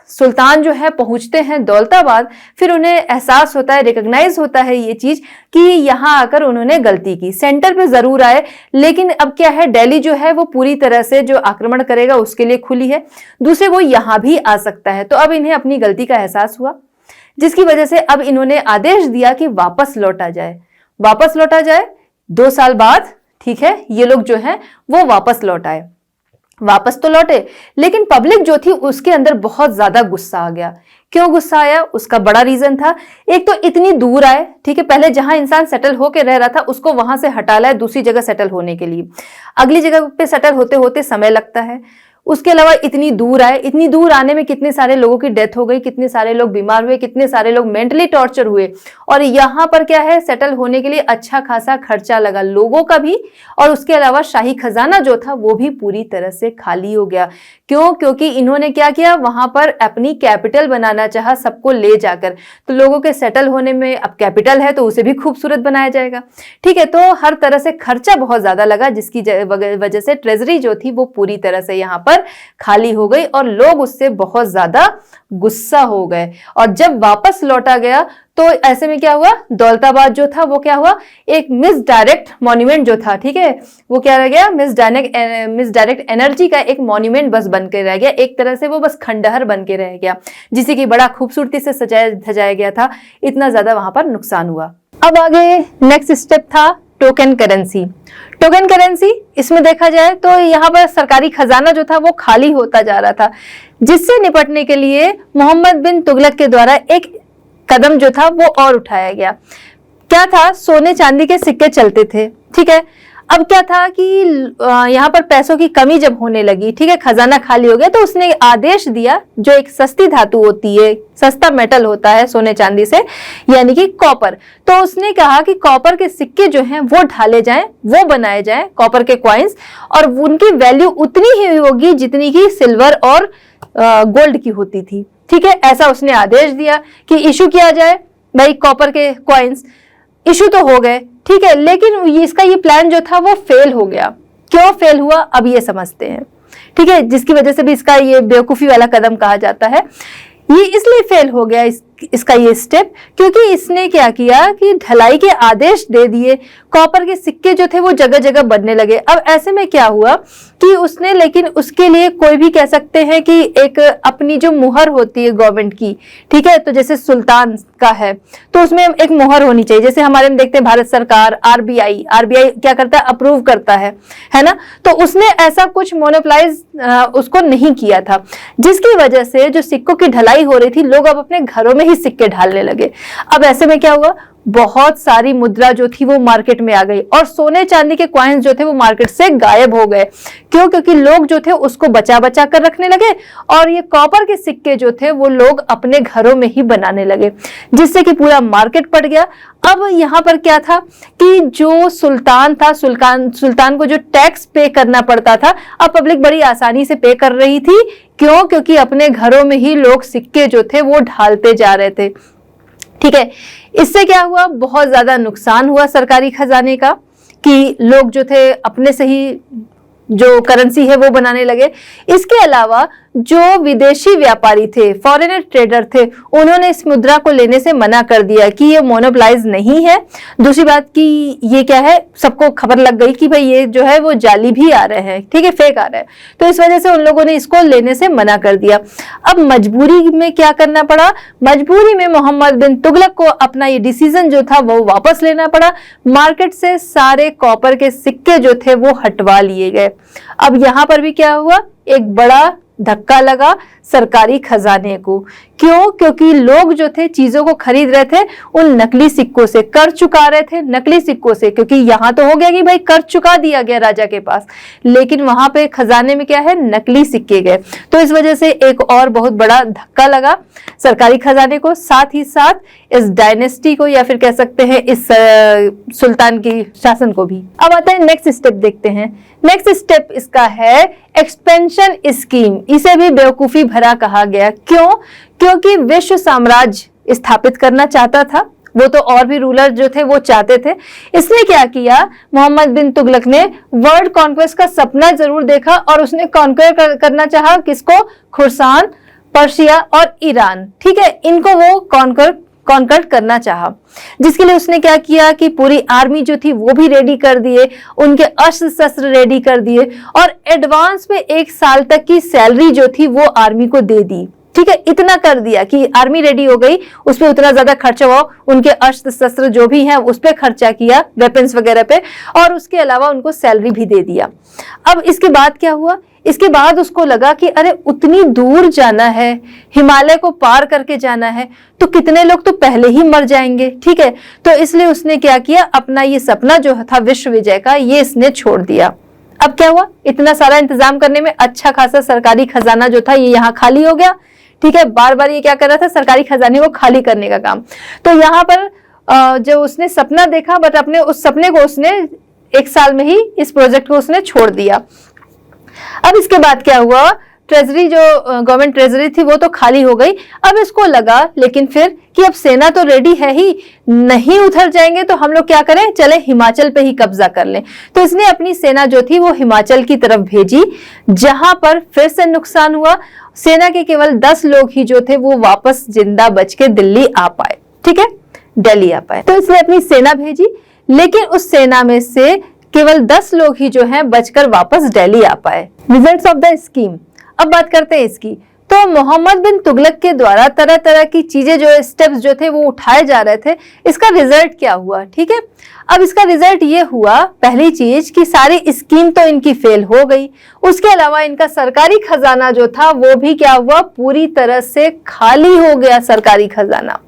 सुल्तान जो है पहुंचते हैं दौलताबाद, फिर उन्हें एहसास होता है, रिकॉग्नाइज होता है ये चीज कि यहां आकर उन्होंने गलती की। सेंटर पे जरूर आए, लेकिन अब क्या है, दिल्ली जो है वो पूरी तरह से जो आक्रमण करेगा उसके लिए खुली है, दूसरे वो यहां भी आ सकता है। तो अब इन्हें अपनी गलती का एहसास हुआ, जिसकी वजह से अब इन्होंने आदेश दिया कि वापस लौटा जाए। वापस लौटा जाए 2 साल बाद, ठीक है, ये लोग जो है वो वापस लौट आए। वापस तो लौटे, लेकिन पब्लिक जो थी उसके अंदर बहुत ज्यादा गुस्सा आ गया क्यों गुस्सा आया, उसका बड़ा रीजन था। एक तो इतनी दूर आए, ठीक है, पहले जहां इंसान सेटल होके रह रहा था उसको वहां से हटा लाए दूसरी जगह सेटल होने के लिए। अगली जगह पे सेटल होते होते समय लगता है। उसके अलावा इतनी दूर आए, इतनी दूर आने में कितने सारे लोगों की डेथ हो गई, कितने सारे लोग बीमार हुए, कितने सारे लोग मेंटली टॉर्चर हुए। और यहाँ पर क्या है, सेटल होने के लिए अच्छा खासा खर्चा लगा लोगों का भी, और उसके अलावा शाही खजाना जो था वो भी पूरी तरह से खाली हो गया। क्यों? क्योंकि इन्होंने क्या किया, वहां पर अपनी कैपिटल बनाना चाहा सबको ले जाकर। तो लोगों के सेटल होने में अब कैपिटल है तो उसे भी खूबसूरत बनाया जाएगा, ठीक है। तो हर तरह से खर्चा बहुत ज्यादा लगा, जिसकी वजह से ट्रेजरी जो थी वो पूरी तरह से यहाँ पर खाली हो गई और लोग उससे बहुत ज्यादा गुस्सा हो गए। और जब वापस लौटा गया तो ऐसे में क्या हुआ, दौलताबाद जो था वो क्या हुआ, एक मिस डायरेक्ट मॉन्यूमेंट जो था, ठीक है, वो क्या रह गया, मिस डायरेक्ट एनर्जी का एक मॉन्यूमेंट बस बन के रह गया। एक तरह से वो बस खंडहर बन के रह गया, जिसे कि बड़ा खूबसूरती से सजाया गया था। इतना ज्यादा वहां पर नुकसान हुआ। अब आगे नेक्स्ट स्टेप था टोकन करेंसी। टोकन करेंसी, इसमें देखा जाए तो यहाँ पर सरकारी खजाना जो था वो खाली होता जा रहा था, जिससे निपटने के लिए मोहम्मद बिन तुगलक के द्वारा एक कदम जो था वो और उठाया गया। क्या था, सोने चांदी के सिक्के चलते थे, ठीक है। अब क्या था कि यहाँ पर पैसों की कमी जब होने लगी, ठीक है, खजाना खाली हो गया, तो उसने आदेश दिया, जो एक सस्ती धातु होती है, सस्ता मेटल होता है सोने चांदी से, यानी कि कॉपर। तो उसने कहा कि कॉपर के सिक्के जो हैं वो ढाले जाएं, वो बनाए जाएं, कॉपर के कॉइन्स, और उनकी वैल्यू उतनी ही होगी जितनी की सिल्वर और गोल्ड की होती थी, ठीक है। ऐसा उसने आदेश दिया कि इशू किया जाए भाई कॉपर के कॉइन्स। इशू तो हो गए, ठीक है, लेकिन इसका ये प्लान जो था वो फेल हो गया। क्यों फेल हुआ, अब ये समझते हैं, ठीक है, जिसकी वजह से भी इसका ये बेवकूफी वाला कदम कहा जाता है। ये इसलिए फेल हो गया इसका ये स्टेप, क्योंकि इसने क्या किया कि ढलाई के आदेश दे दिए, कॉपर के सिक्के जो थे वो जगह जगह बनने लगे। अब ऐसे में क्या हुआ कि उसने, लेकिन उसके लिए कोई भी कह सकते हैं कि एक अपनी जो मुहर होती है गवर्नमेंट की, ठीक है, तो जैसे सुल्तान का है तो उसमें एक मुहर होनी चाहिए। जैसे हमारे में देखते हैं भारत सरकार, आरबीआई क्या करता है, अप्रूव करता है ना। तो उसने ऐसा कुछ मोनोपलाइज उसको नहीं किया था, जिसकी वजह से जो सिक्कों की ढलाई हो रही थी, लोग अब अपने घरों में ही सिक्के ढालने लगे। अब ऐसे में क्या हुआ, बहुत सारी मुद्रा जो थी वो मार्केट में आ गई और सोने चांदी के कॉइन्स जो थे वो मार्केट से गायब हो गए। क्यों? क्योंकि लोग जो थे उसको बचा बचा कर रखने लगे और ये कॉपर के सिक्के जो थे वो लोग अपने घरों में ही बनाने लगे, जिससे कि पूरा मार्केट पड़ गया। अब यहाँ पर क्या था कि जो सुल्तान था, सुल्तान को जो टैक्स पे करना पड़ता था, अब पब्लिक बड़ी आसानी से पे कर रही थी। क्यों? क्योंकि अपने घरों में ही लोग सिक्के जो थे वो ढालते जा रहे थे, ठीक है। इससे क्या हुआ, बहुत ज्यादा नुकसान हुआ सरकारी खजाने का, कि लोग जो थे अपने से ही जो करेंसी है वो बनाने लगे। इसके अलावा जो विदेशी व्यापारी थे, फॉरेनर ट्रेडर थे, उन्होंने इस मुद्रा को लेने से मना कर दिया कि ये मोनोपलाइज नहीं है। दूसरी बात कि ये क्या है, सबको खबर लग गई कि भाई ये जो है वो जाली भी आ रहे हैं, ठीक है, फेक आ रहे हैं। तो इस वजह से उन लोगों ने इसको लेने से मना कर दिया। अब मजबूरी में क्या करना पड़ा, मजबूरी में मोहम्मद बिन तुगलक को अपना ये डिसीजन जो था वो वापस लेना पड़ा। मार्केट से सारे कॉपर के सिक्के जो थे वो हटवा लिए गए। अब यहां पर भी क्या हुआ, एक बड़ा धक्का लगा सरकारी खजाने को। क्यों? क्योंकि लोग जो थे चीजों को खरीद रहे थे उन नकली सिक्कों से, कर चुका रहे थे नकली सिक्कों से, क्योंकि यहां तो हो गया कि भाई कर चुका दिया गया राजा के पास, लेकिन वहां पे खजाने में क्या है, नकली सिक्के गए। तो इस वजह से एक और बहुत बड़ा धक्का लगा सरकारी खजाने को, साथ ही साथ इस डायनेस्टी को, या फिर कह सकते हैं इस सुल्तान की शासन को भी। अब आता है नेक्स्ट स्टेप, देखते हैं। नेक्स्ट स्टेप इसका है एक्सपेंशन स्कीम। इसे भी बेवकूफी भरा कहा गया। क्यों? क्योंकि विश्व साम्राज्य स्थापित करना चाहता था वो, तो और भी रूलर जो थे वो चाहते थे। इसने क्या किया, मोहम्मद बिन तुगलक ने वर्ल्ड कॉन्क्वेस्ट का सपना जरूर देखा और उसने कॉन्क्वेर करना चाहा किसको, खुरसान, पर्शिया और ईरान, ठीक है, इनको वो कॉन्कर करना चाहा। जिसके लिए उसने क्या किया कि पूरी आर्मी जो थी वो भी रेडी कर दिए, उनके अस्त्र शस्त्र रेडी कर दिए और एडवांस में 1 साल तक की सैलरी जो थी वो आर्मी को दे दी, ठीक है। इतना कर दिया कि आर्मी रेडी हो गई, उस पर उतना ज्यादा खर्चा हुआ, उनके अस्त्र शस्त्र जो भी हैं उस पर खर्चा किया, वेपन्स वगैरह पे, और उसके अलावा उनको सैलरी भी दे दिया। अब इसके बाद क्या हुआ, इसके बाद उसको लगा कि अरे उतनी दूर जाना है, हिमालय को पार करके जाना है, तो कितने लोग तो पहले ही मर जाएंगे, ठीक है। तो इसलिए उसने क्या किया, अपना ये सपना जो था विश्व विजय का, ये इसने छोड़ दिया। अब क्या हुआ, इतना सारा इंतजाम करने में अच्छा खासा सरकारी खजाना जो था ये यहाँ खाली हो गया, ठीक है। बार बार ये क्या कर रहा था, सरकारी खजाने को खाली करने का काम। तो यहाँ पर जो उसने सपना देखा, बट अपने उस सपने को उसने 1 साल में ही इस प्रोजेक्ट को उसने छोड़ दिया। अब इसके बाद क्या हुआ, ट्रेजरी जो गवर्नमेंट ट्रेजरी थी वो तो खाली हो गई। अब इसको लगा लेकिन फिर कि अब सेना तो रेडी है ही, नहीं उधर जाएंगे तो हम लोग क्या करें, चले हिमाचल पे ही कब्जा कर लें। तो इसने अपनी सेना जो थी वो हिमाचल की तरफ भेजी, जहां पर फिर से नुकसान हुआ। सेना के केवल 10 लोग ही जो थे वो वापस जिंदा बच के दिल्ली आ पाए, ठीक है, दिल्ली आ पाए। तो इसने अपनी सेना भेजी, लेकिन उस सेना में से केवल 10 लोग ही जो हैं बचकर वापस दिल्ली आ पाए। रिजल्ट्स ऑफ द स्कीम, अब बात करते हैं इसकी। तो मोहम्मद बिन तुगलक के द्वारा तरह तरह की चीजें जो स्टेप्स जो थे वो उठाए जा रहे थे, इसका रिजल्ट क्या हुआ, ठीक है। अब इसका रिजल्ट ये हुआ, पहली चीज कि सारी स्कीम तो इनकी फेल हो गई, उसके अलावा इनका सरकारी खजाना जो था वो भी क्या हुआ, पूरी तरह से खाली हो गया सरकारी खजाना,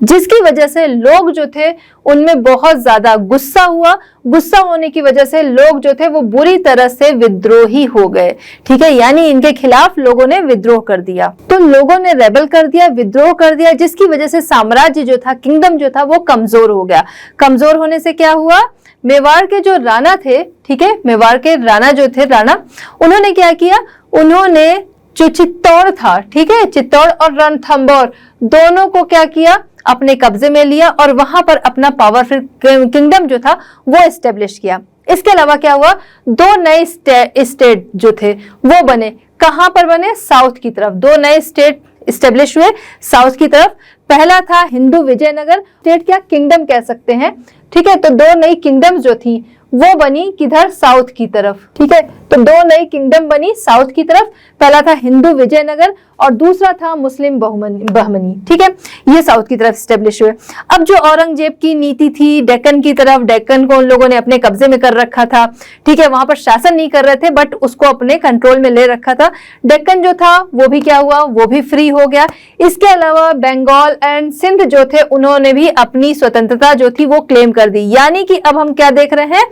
जिसकी वजह से लोग जो थे उनमें बहुत ज्यादा गुस्सा हुआ। गुस्सा होने की वजह से लोग जो थे वो बुरी तरह से विद्रोही हो गए, ठीक है, यानी इनके खिलाफ लोगों ने विद्रोह कर दिया। तो लोगों ने रेबल कर दिया, विद्रोह कर दिया, जिसकी वजह से साम्राज्य जो था, किंगडम जो था वो कमजोर हो गया। कमजोर होने से क्या हुआ, मेवाड़ के जो राणा थे, ठीक है, मेवाड़ के राणा जो थे, राणा, उन्होंने क्या किया, उन्होंने जो चित्तौड़ था, ठीक है, चित्तौड़ और रणथंबोर दोनों को क्या किया, अपने कब्जे में लिया और वहां पर अपना पावरफुल किंगडम जो था वो एस्टेब्लिश किया। इसके अलावा क्या हुआ, 2 नए स्टेट जो थे वो बने। कहां पर बने, साउथ की तरफ 2 नए स्टेट एस्टेब्लिश हुए साउथ की तरफ। पहला था हिंदू विजयनगर स्टेट, क्या किंगडम कह सकते हैं, ठीक है। तो 2 नई किंगडम्स जो थी वो बनी किधर, साउथ की तरफ, ठीक है। तो 2 नई किंगडम बनी साउथ की तरफ, पहला था हिंदू विजयनगर और दूसरा था मुस्लिम बहमनी, ठीक है, ये साउथ की तरफ स्टेब्लिश हुए। अब जो औरंगजेब की नीति थी डेक्कन की तरफ, डेक्कन को उन लोगों ने अपने कब्जे में कर रखा था, ठीक है, वहां पर शासन नहीं कर रहे थे बट उसको अपने कंट्रोल में ले रखा था। डेक्कन जो था वो भी क्या हुआ, वो भी फ्री हो गया। इसके अलावा बंगाल एंड सिंध जो थे उन्होंने भी अपनी स्वतंत्रता जो थी वो क्लेम कर दी। यानी कि अब हम क्या देख रहे हैं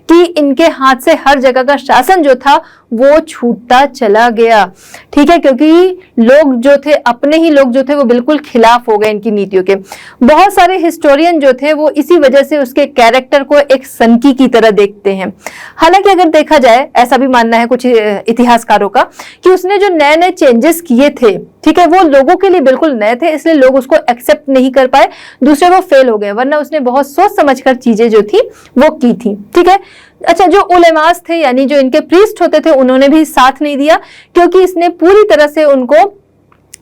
कि इनके हाथ से हर जगह का शासन जो था वो छूटता चला गया, ठीक है, क्योंकि लोग जो थे, अपने ही लोग जो थे वो बिल्कुल खिलाफ हो गए इनकी नीतियों के। बहुत सारे हिस्टोरियन जो थे वो इसी वजह से उसके कैरेक्टर को एक सनकी की तरह देखते हैं। हालांकि अगर देखा जाए, ऐसा भी मानना है कुछ इतिहासकारों का कि उसने जो नए नए चेंजेस किए थे, ठीक है, वो लोगों के लिए बिल्कुल नए थे, इसलिए लोग उसको एक्सेप्ट नहीं कर पाए, दूसरे वो फेल हो गए, वरना उसने बहुत सोच समझकर चीजें जो थी वो की थी, ठीक है। अच्छा, जो उलेमास थे यानी जो इनके प्रीस्ट होते थे उन्होंने भी साथ नहीं दिया, क्योंकि इसने पूरी तरह से उनको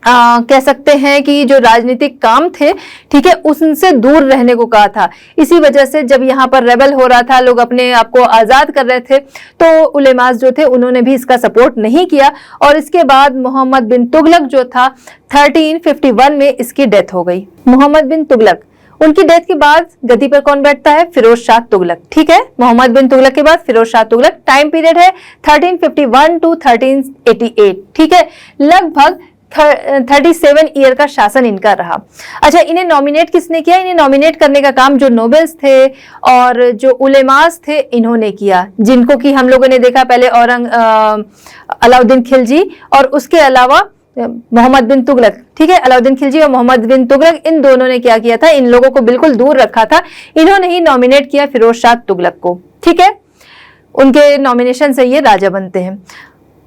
कह सकते हैं कि जो राजनीतिक काम थे, ठीक है, उनसे दूर रहने को कहा था। इसी वजह से जब यहाँ पर रेबल हो रहा था, लोग अपने आप को आजाद कर रहे थे, तो उलेमास जो थे उन्होंने भी इसका सपोर्ट नहीं किया। और इसके बाद मोहम्मद बिन तुगलक जो था 1351 में इसकी डेथ हो गई। मोहम्मद बिन तुगलक, उनकी डेथ के बाद गद्दी पर कौन बैठता है, फिरोज शाह तुगलक, ठीक है। मोहम्मद बिन तुगलक के बाद फिरोज शाह तुगलक। टाइम पीरियड है 1351 टू 1388, ठीक है, लगभग 37 ईयर का शासन इनका रहा। अच्छा, इन्हें नॉमिनेट किसने किया, इन्हें नॉमिनेट करने का काम जो नोबेल्स थे और जो उलेमास थे इन्होंने किया, जिनको कि हम लोगों ने देखा पहले अलाउद्दीन खिलजी और उसके अलावा मोहम्मद बिन तुगलक, ठीक है, अलाउद्दीन खिलजी और मोहम्मद बिन तुगलक, इन दोनों ने क्या किया था, इन लोगों को बिल्कुल दूर रखा था। इन्होंने ही नॉमिनेट किया फिरोज शाह तुगलक को, ठीक है, उनके नॉमिनेशन से ये राजा बनते हैं।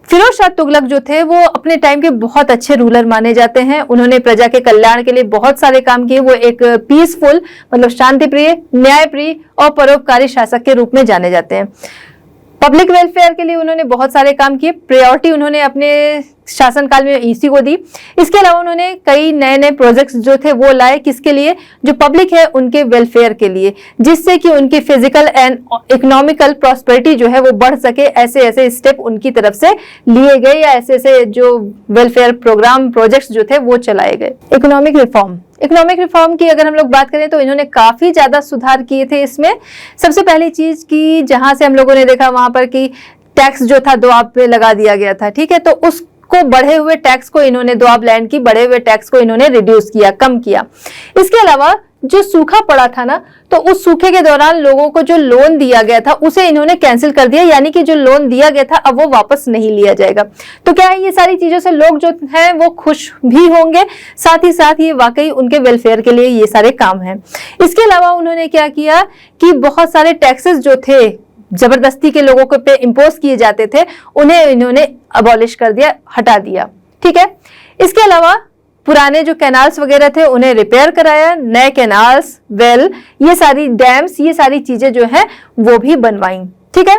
फिरोज शाह तुगलक जो थे वो अपने टाइम के बहुत अच्छे रूलर माने जाते हैं। उन्होंने प्रजा के कल्याण के लिए बहुत सारे काम किए। वो एक पीसफुल, मतलब शांति प्रिय, न्याय प्रिय और परोपकारी शासक के रूप में जाने जाते हैं। पब्लिक वेलफेयर के लिए उन्होंने बहुत सारे काम किए। प्रायोरिटी उन्होंने अपने शासनकाल में इसी को दी। इसके अलावा उन्होंने कई नए नए प्रोजेक्ट्स जो थे वो लाए, किसके लिए, जो पब्लिक है उनके वेलफेयर के लिए, जिससे कि उनकी फिजिकल एंड इकोनॉमिकल प्रॉस्पेरिटी जो है वो बढ़ सके। ऐसे ऐसे स्टेप उनकी तरफ से लिए गए या ऐसे ऐसे जो वेलफेयर प्रोग्राम प्रोजेक्ट्स जो थे वो चलाए गए। इकोनॉमिक रिफॉर्म की अगर हम लोग बात करें तो इन्होंने काफी ज्यादा सुधार किए थे। इसमें सबसे पहली चीज की जहां से हम लोगों ने देखा वहां पर कि टैक्स जो था दोआब पे लगा दिया गया था, ठीक है। तो उसको बढ़े हुए टैक्स को इन्होंने, दोआब लैंड की बढ़े हुए टैक्स को इन्होंने रिड्यूस किया, कम किया। इसके अलावा जो सूखा पड़ा था ना, तो उस सूखे के दौरान लोगों को जो लोन दिया गया था उसे इन्होंने कैंसिल कर दिया, यानी कि जो लोन दिया गया था अब वो वापस नहीं लिया जाएगा। तो क्या है, ये सारी चीजों से लोग जो हैं वो खुश भी होंगे, साथ ही साथ ये वाकई उनके वेलफेयर के लिए ये सारे काम हैं। इसके अलावा उन्होंने क्या किया कि बहुत सारे टैक्सेस जो थे जबरदस्ती के लोगों के पे इम्पोज किए जाते थे, उन्हें इन्होंने अबॉलिश कर दिया, हटा दिया, ठीक है। इसके अलावा पुराने जो कैनाल्स वगैरह थे उन्हें रिपेयर कराया, नए कैनाल्स, वेल, ये सारी डैम्स, ये सारी चीजें जो है वो भी बनवाई, ठीक है।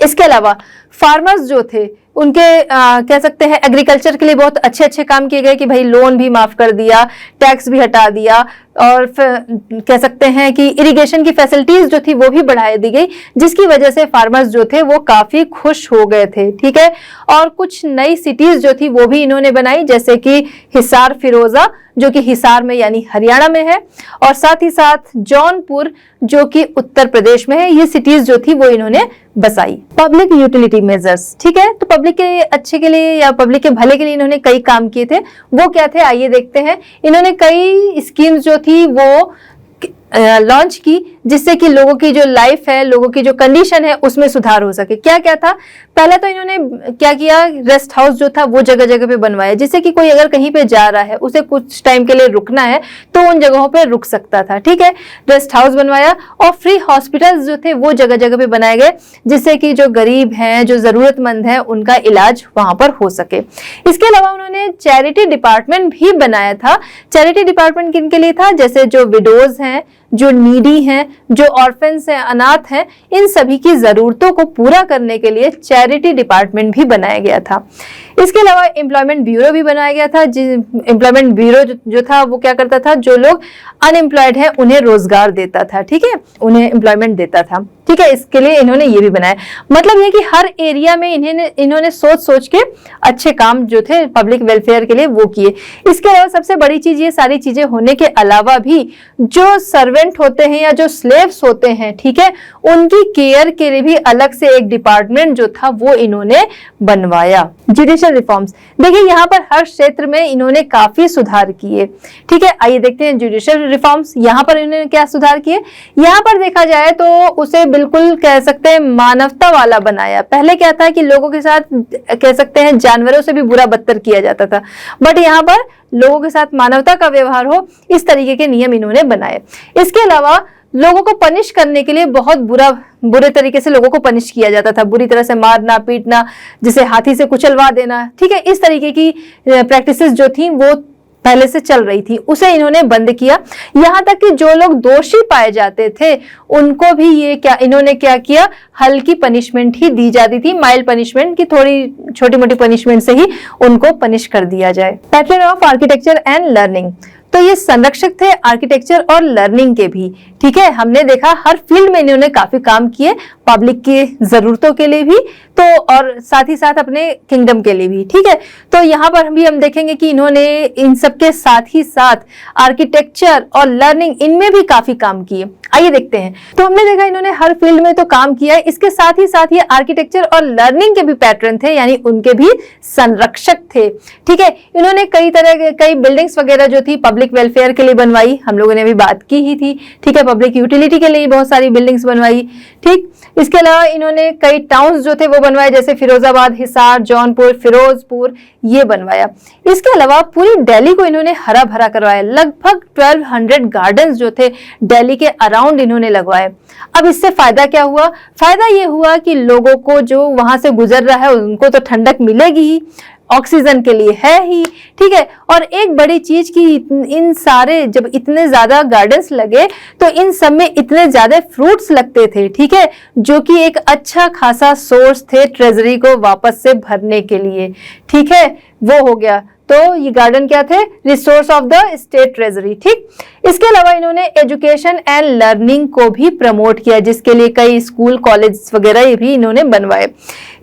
इसके अलावा फार्मर्स जो थे उनके कह सकते हैं एग्रीकल्चर के लिए बहुत अच्छे अच्छे काम किए गए कि भाई लोन भी माफ कर दिया, टैक्स भी हटा दिया, और कह सकते हैं कि इरिगेशन की फैसिलिटीज जो थी वो भी बढ़ा दी गई, जिसकी वजह से फार्मर्स जो थे वो काफी खुश हो गए थे, ठीक है। और कुछ नई सिटीज जो थी वो भी इन्होंने बनाई, जैसे कि हिसार फिरोजा जो कि हिसार में यानी हरियाणा में है, और साथ ही साथ जौनपुर जो कि उत्तर प्रदेश में है। ये सिटीज जो थी वो इन्होंने बसाई। पब्लिक यूटिलिटी मेजर्स, ठीक है। तो पब्लिक के अच्छे के लिए या पब्लिक के भले के लिए इन्होंने कई काम किए थे। वो क्या थे, आइए देखते हैं। इन्होंने कई स्कीम्स जो थी वो लॉन्च की, जिससे कि लोगों की जो लाइफ है, लोगों की जो कंडीशन है उसमें सुधार हो सके। क्या क्या था, पहले तो इन्होंने क्या किया, रेस्ट हाउस जो था वो जगह जगह पे बनवाया, जिससे कि कोई अगर कहीं पे जा रहा है, उसे कुछ टाइम के लिए रुकना है तो उन जगहों पे रुक सकता था, ठीक है। रेस्ट हाउस बनवाया, और फ्री हॉस्पिटल्स जो थे वो जगह जगह पे बनाए गए, जिससे कि जो गरीब हैं, जो जरूरतमंद हैं, उनका इलाज वहां पर हो सके। इसके अलावा उन्होंने चैरिटी डिपार्टमेंट भी बनाया था। चैरिटी डिपार्टमेंट किन के लिए था, जैसे जो विडोज हैं, जो नीडी हैं, जो ऑर्फन्स हैं, अनाथ हैं, इन सभी की जरूरतों को पूरा करने के लिए चैरिटी डिपार्टमेंट भी बनाया गया था। इसके अलावा एम्प्लॉयमेंट ब्यूरो भी बनाया गया था। एम्प्लॉयमेंट ब्यूरो जो था वो क्या करता था, जो लोग अनएम्प्लॉयड हैं उन्हें रोजगार देता था, ठीक है, उन्हें एम्प्लॉयमेंट देता था, ठीक है। इसके लिए इन्होंने ये भी बनाया। मतलब ये कि हर एरिया में इन्होंने सोच सोच के अच्छे काम जो थे पब्लिक वेलफेयर के लिए वो किए। इसके अलावा सबसे बड़ी चीज, ये सारी चीजें होने के अलावा भी जो सर्वेंट होते हैं या जो स्लेव्स होते हैं, ठीक है, उनकी केयर के लिए भी अलग से एक डिपार्टमेंट जो था वो इन्होंने बनवाया। जुडिशियल रिफॉर्म्स, देखिए यहाँ पर हर क्षेत्र में इन्होंने काफी सुधार किए, ठीक है। आइए देखते हैं जुडिशियल रिफॉर्म्स, यहाँ पर इन्होंने क्या सुधार किए। यहाँ पर देखा जाए तो उसे बिल्कुल कह सकते हैं मानवता वाला बनाया। पहले क्या था कि लोगों के साथ कह सकते हैं जानवरों से भी बुरा बदतर किया जाता था, बट यहाँ पर लोगों के साथ मानवता का व्यवहार हो, इस तरीके के नियम इन्होंने बनाए। इसके अलावा लोगों को पनिश करने के लिए बहुत बुरे तरीके से लोगों को पनिश किया जाता था, बुरी तरह से मारना, पीटना, जिसे हाथी से कुचलवा देना, ठीक है। इस तरीके की प्रैक्टिसेस जो थी वो पहले से चल रही थी, उसे इन्होंने बंद किया। यहाँ तक कि जो लोग दोषी पाए जाते थे उनको भी इन्होंने क्या किया, हल्की पनिशमेंट ही दी जाती थी, माइल्ड पनिशमेंट की, थोड़ी छोटी मोटी पनिशमेंट से ही उनको पनिश कर दिया जाए। Pattern of architecture and learning, तो ये संरक्षक थे आर्किटेक्चर और लर्निंग के भी, ठीक है। हमने देखा हर फील्ड में इन्होंने काफी काम किए, पब्लिक की जरूरतों के लिए भी तो, और साथ ही साथ अपने किंगडम के लिए भी, ठीक है। तो यहाँ पर भी हम देखेंगे कि इन्होंने इन सबके साथ ही साथ आर्किटेक्चर और लर्निंग, इनमें भी काफी काम किए। आइए देखते हैं। तो हमने देखा इन्होंने हर फील्ड में तो काम किया है, इसके साथ ही आर्किटेक्चर और लर्निंग के भी पैटर्न थे, यानी उनके भी संरक्षक थे, ठीक है। इन्होंने कई बिल्डिंग्स वगैरह जो थी पब्लिक वेलफेयर के लिए बनवाई, हम लोगों ने भी बात की ही थी, ठीक है। पब्लिक यूटिलिटी के लिए बहुत सारी बिल्डिंग्स बनवाई, ठीक। इसके अलावा इन्होंने कई टाउन्स जो थे वो बनवाए, जैसे फिरोजाबाद, हिसार, जौनपुर, फिरोजपुर, ये बनवाया। इसके अलावा पूरी दिल्ली को इन्होंने हरा भरा करवाया। लगभग 1200 गार्डन्स जो थे दिल्ली के अराउंड इन्होंने लगवाए। अब इससे फायदा क्या हुआ, फायदा ये हुआ कि लोगों को जो वहां से गुजर रहा है उनको तो ठंडक मिलेगी ही, ऑक्सीजन के लिए है ही, ठीक है। और एक बड़ी चीज की इन सारे जब इतने ज्यादा गार्डन्स लगे तो इन सब में इतने ज्यादा फ्रूट्स लगते थे, ठीक है, जो कि एक अच्छा खासा सोर्स थे ट्रेजरी को वापस से भरने के लिए, ठीक है। वो हो गया, तो ये गार्डन क्या थे, resource of the state treasury, ठीक। इसके अलावा इन्होंने एजुकेशन एंड लर्निंग को भी प्रमोट किया, जिसके लिए कई स्कूल, कॉलेज वगैरह भी इन्होंने बनवाए।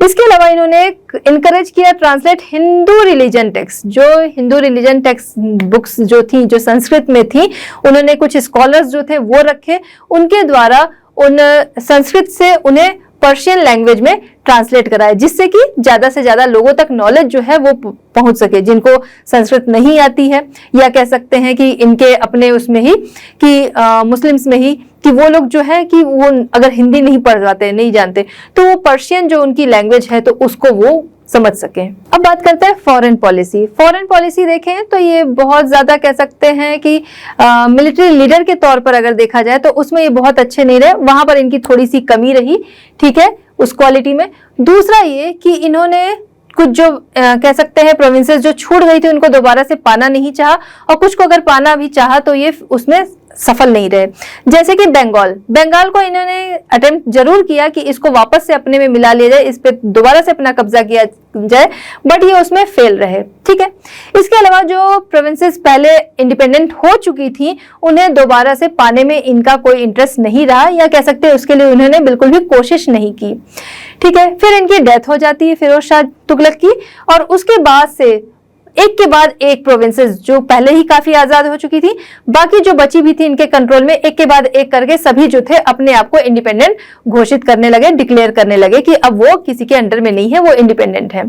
इसके अलावा इन्होंने इनकरेज किया ट्रांसलेट हिंदू रिलीजन टेक्स्ट, जो हिंदू रिलीजन टेक्स्ट बुक्स जो थी, जो संस्कृत में थी, उन्होंने कुछ स्कॉलर्स जो थे वो रखे, उनके द्वारा उन संस्कृत से उन्हें पर्शियन लैंग्वेज में ट्रांसलेट करा है, जिससे कि ज्यादा से ज्यादा लोगों तक नॉलेज जो है वो पहुंच सके, जिनको संस्कृत नहीं आती है, या कह सकते हैं कि इनके अपने उसमें ही कि मुस्लिम्स में ही कि वो लोग जो है कि वो अगर हिंदी नहीं पढ़ पाते, नहीं जानते, तो वो पर्शियन जो उनकी लैंग्वेज है तो उसको वो समझ सकें। अब बात करते हैं फॉरेन पॉलिसी। फॉरेन पॉलिसी देखें तो ये बहुत ज्यादा कह सकते हैं कि मिलिट्री लीडर के तौर पर अगर देखा जाए तो उसमें ये बहुत अच्छे नहीं रहे, वहां पर इनकी थोड़ी सी कमी रही, ठीक है, उस क्वालिटी में। दूसरा ये कि इन्होंने कुछ जो कह सकते हैं प्रोविंसेस जो छूट गई थी उनको दोबारा से पाना नहीं चाहा, और कुछ को अगर पाना भी चाहा तो ये उसमें सफल नहीं रहे। जैसे कि बंगाल को इन्होंने अटेम्प्ट जरूर किया कि इसको वापस से अपने में मिला लिया जाए, इस पे दोबारा से अपना कब्जा किया जाए, बट ये उसमें फेल रहे, ठीक है। इसके अलावा जो प्रोविंसेस पहले इंडिपेंडेंट हो चुकी थी उन्हें दोबारा से पाने में इनका कोई इंटरेस्ट नहीं रहा, या कह सकते हैं उसके लिए उन्होंने बिल्कुल भी कोशिश नहीं की, ठीक है। फिर इनकी डेथ हो जाती है फिरोज शाह तुगलक की, और उसके बाद से एक के बाद एक प्रोविंसेस जो पहले ही काफी आजाद हो चुकी थी, बाकी जो बची भी थी इनके कंट्रोल में, एक के बाद एक करके सभी जो थे अपने आप को इंडिपेंडेंट घोषित करने लगे, डिक्लेयर करने लगे कि अब वो किसी के अंडर में नहीं है, वो इंडिपेंडेंट है।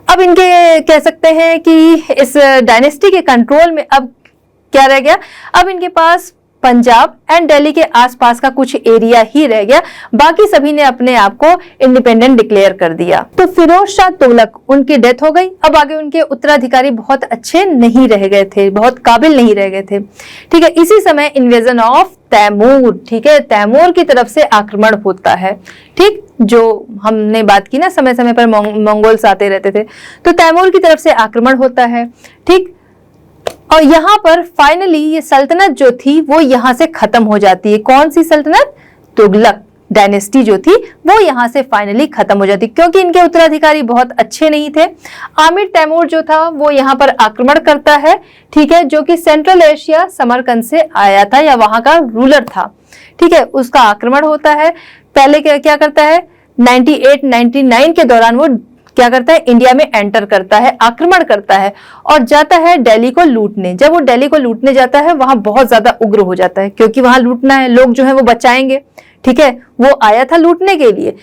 अब इनके कह सकते हैं कि इस डायनेस्टी के कंट्रोल में अब क्या रह गया, अब इनके पास पंजाब एंड दिल्ली के आसपास का कुछ एरिया ही रह गया, बाकी सभी ने अपने आप को इंडिपेंडेंट डिक्लेयर कर दिया। तो फिरोज शाह तुगलक, उनकी डेथ हो गई। अब आगे उनके उत्तराधिकारी बहुत अच्छे नहीं रह गए थे, बहुत काबिल नहीं रह गए थे, ठीक है। इसी समय इन्वेजन ऑफ तैमूर, ठीक है, तैमूर की तरफ से आक्रमण होता है, ठीक, जो हमने बात की ना, समय समय पर मंगोल्स आते रहते थे, तो तैमूर की तरफ से आक्रमण होता है, ठीक। और यहाँ पर फाइनली ये सल्तनत जो थी वो यहाँ से खत्म हो जाती है। कौन सी सल्तनत? तुगलक डायनेस्टी जो थी वो यहाँ से फाइनली खत्म हो जाती, क्योंकि इनके उत्तराधिकारी बहुत अच्छे नहीं थे। आमिर तैमूर जो था वो यहाँ पर आक्रमण करता है, ठीक है, जो कि सेंट्रल एशिया समरकंद से आया था या वहां का रूलर था, ठीक है। उसका आक्रमण होता है। पहले क्या करता है, 98-99 के दौरान वो क्या करता है, इंडिया में एंटर करता है, आक्रमण करता है और जाता है दिल्ली को लूटने। जब वो दिल्ली को लूटने जाता है वहां बहुत ज्यादा उग्र हो जाता है, क्योंकि वहां लूटना है, लोग जो है वो बचाएंगे, ठीक है, वो आया था लूटने के लिए।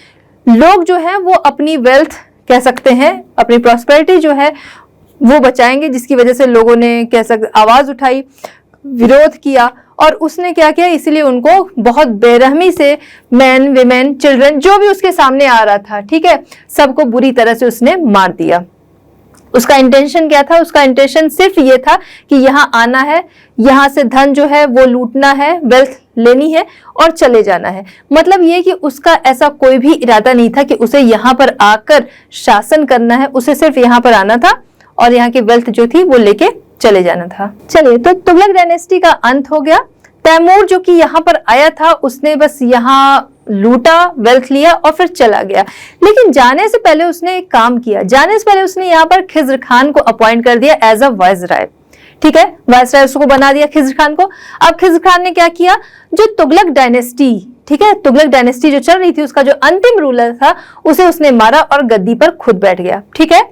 लोग जो है वो अपनी वेल्थ कह सकते हैं, अपनी प्रॉस्पेरिटी जो है वो बचाएंगे, जिसकी वजह से लोगों ने कह सकते आवाज उठाई, विरोध किया, और उसने क्या किया, इसलिए उनको बहुत बेरहमी से मैन, विमेन, चिल्ड्रन जो भी उसके सामने आ रहा था, ठीक है, सबको बुरी तरह से उसने मार दिया। उसका इंटेंशन क्या था? उसका इंटेंशन सिर्फ ये था कि यहाँ आना है, यहाँ से धन जो है वो लूटना है, वेल्थ लेनी है और चले जाना है। मतलब ये कि उसका ऐसा कोई भी इरादा नहीं था कि उसे यहाँ पर आकर शासन करना है, उसे सिर्फ यहाँ पर आना था और यहाँ की वेल्थ जो थी वो लेके चले जाना था। चलिए, तो तुगलक डायनेस्टी का अंत हो गया। तैमूर जो कि यहाँ पर आया था उसने बस यहाँ लूटा, वेल्थ लिया और फिर चला गया। लेकिन जाने से पहले उसने एक काम किया। जाने से पहले उसने यहाँ पर खिज्र खान को अपॉइंट कर दिया एज अ वाइसराय, ठीक है, वाइसराय उसको बना दिया खिज्र खान को। अब खिज्र खान ने क्या किया, जो तुगलक डायनेस्टी, ठीक है, तुगलक डायनेस्टी जो चल रही थी उसका जो अंतिम रूलर था उसे उसने मारा और गद्दी पर खुद बैठ गया, ठीक है।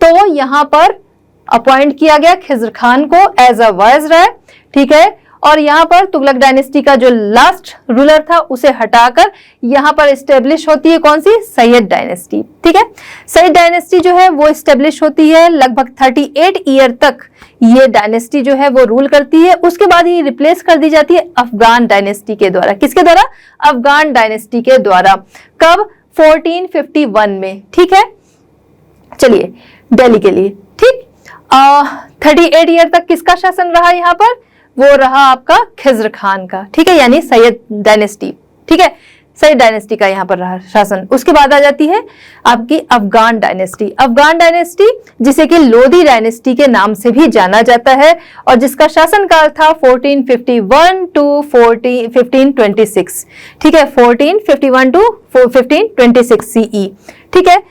तो यहाँ पर अपॉइंट किया गया खिज्र खान को एज अ वाइसराय, ठीक है। और यहाँ पर तुगलक डायनेस्टी का जो लास्ट रूलर था उसे हटाकर यहाँ पर एस्टेब्लिश होती है कौन सी? सैयद डायनेस्टी, ठीक है। सैयद डायनेस्टी जो है वो एस्टेब्लिश होती है, लगभग 38 ईयर तक ये डायनेस्टी जो है वो रूल करती है। उसके बाद ये रिप्लेस कर दी जाती है अफगान डायनेस्टी के द्वारा। किसके द्वारा? अफगान डायनेस्टी के द्वारा। कब? 1451 में, ठीक है। चलिए, दिल्ली के लिए, ठीक। 38 ईयर तक किसका शासन रहा यहाँ पर? वो रहा आपका खिज्र खान का, ठीक है, यानी सैयद डायनेस्टी, ठीक है, सैयद डायनेस्टी का यहाँ पर रहा शासन। उसके बाद आ जाती है आपकी अफगान डायनेस्टी। अफगान डायनेस्टी जिसे कि लोधी डायनेस्टी के नाम से भी जाना जाता है और जिसका शासनकाल था 1451 टू 1526, ठीक है, 1451 टू 1526 सीई, ठीक है।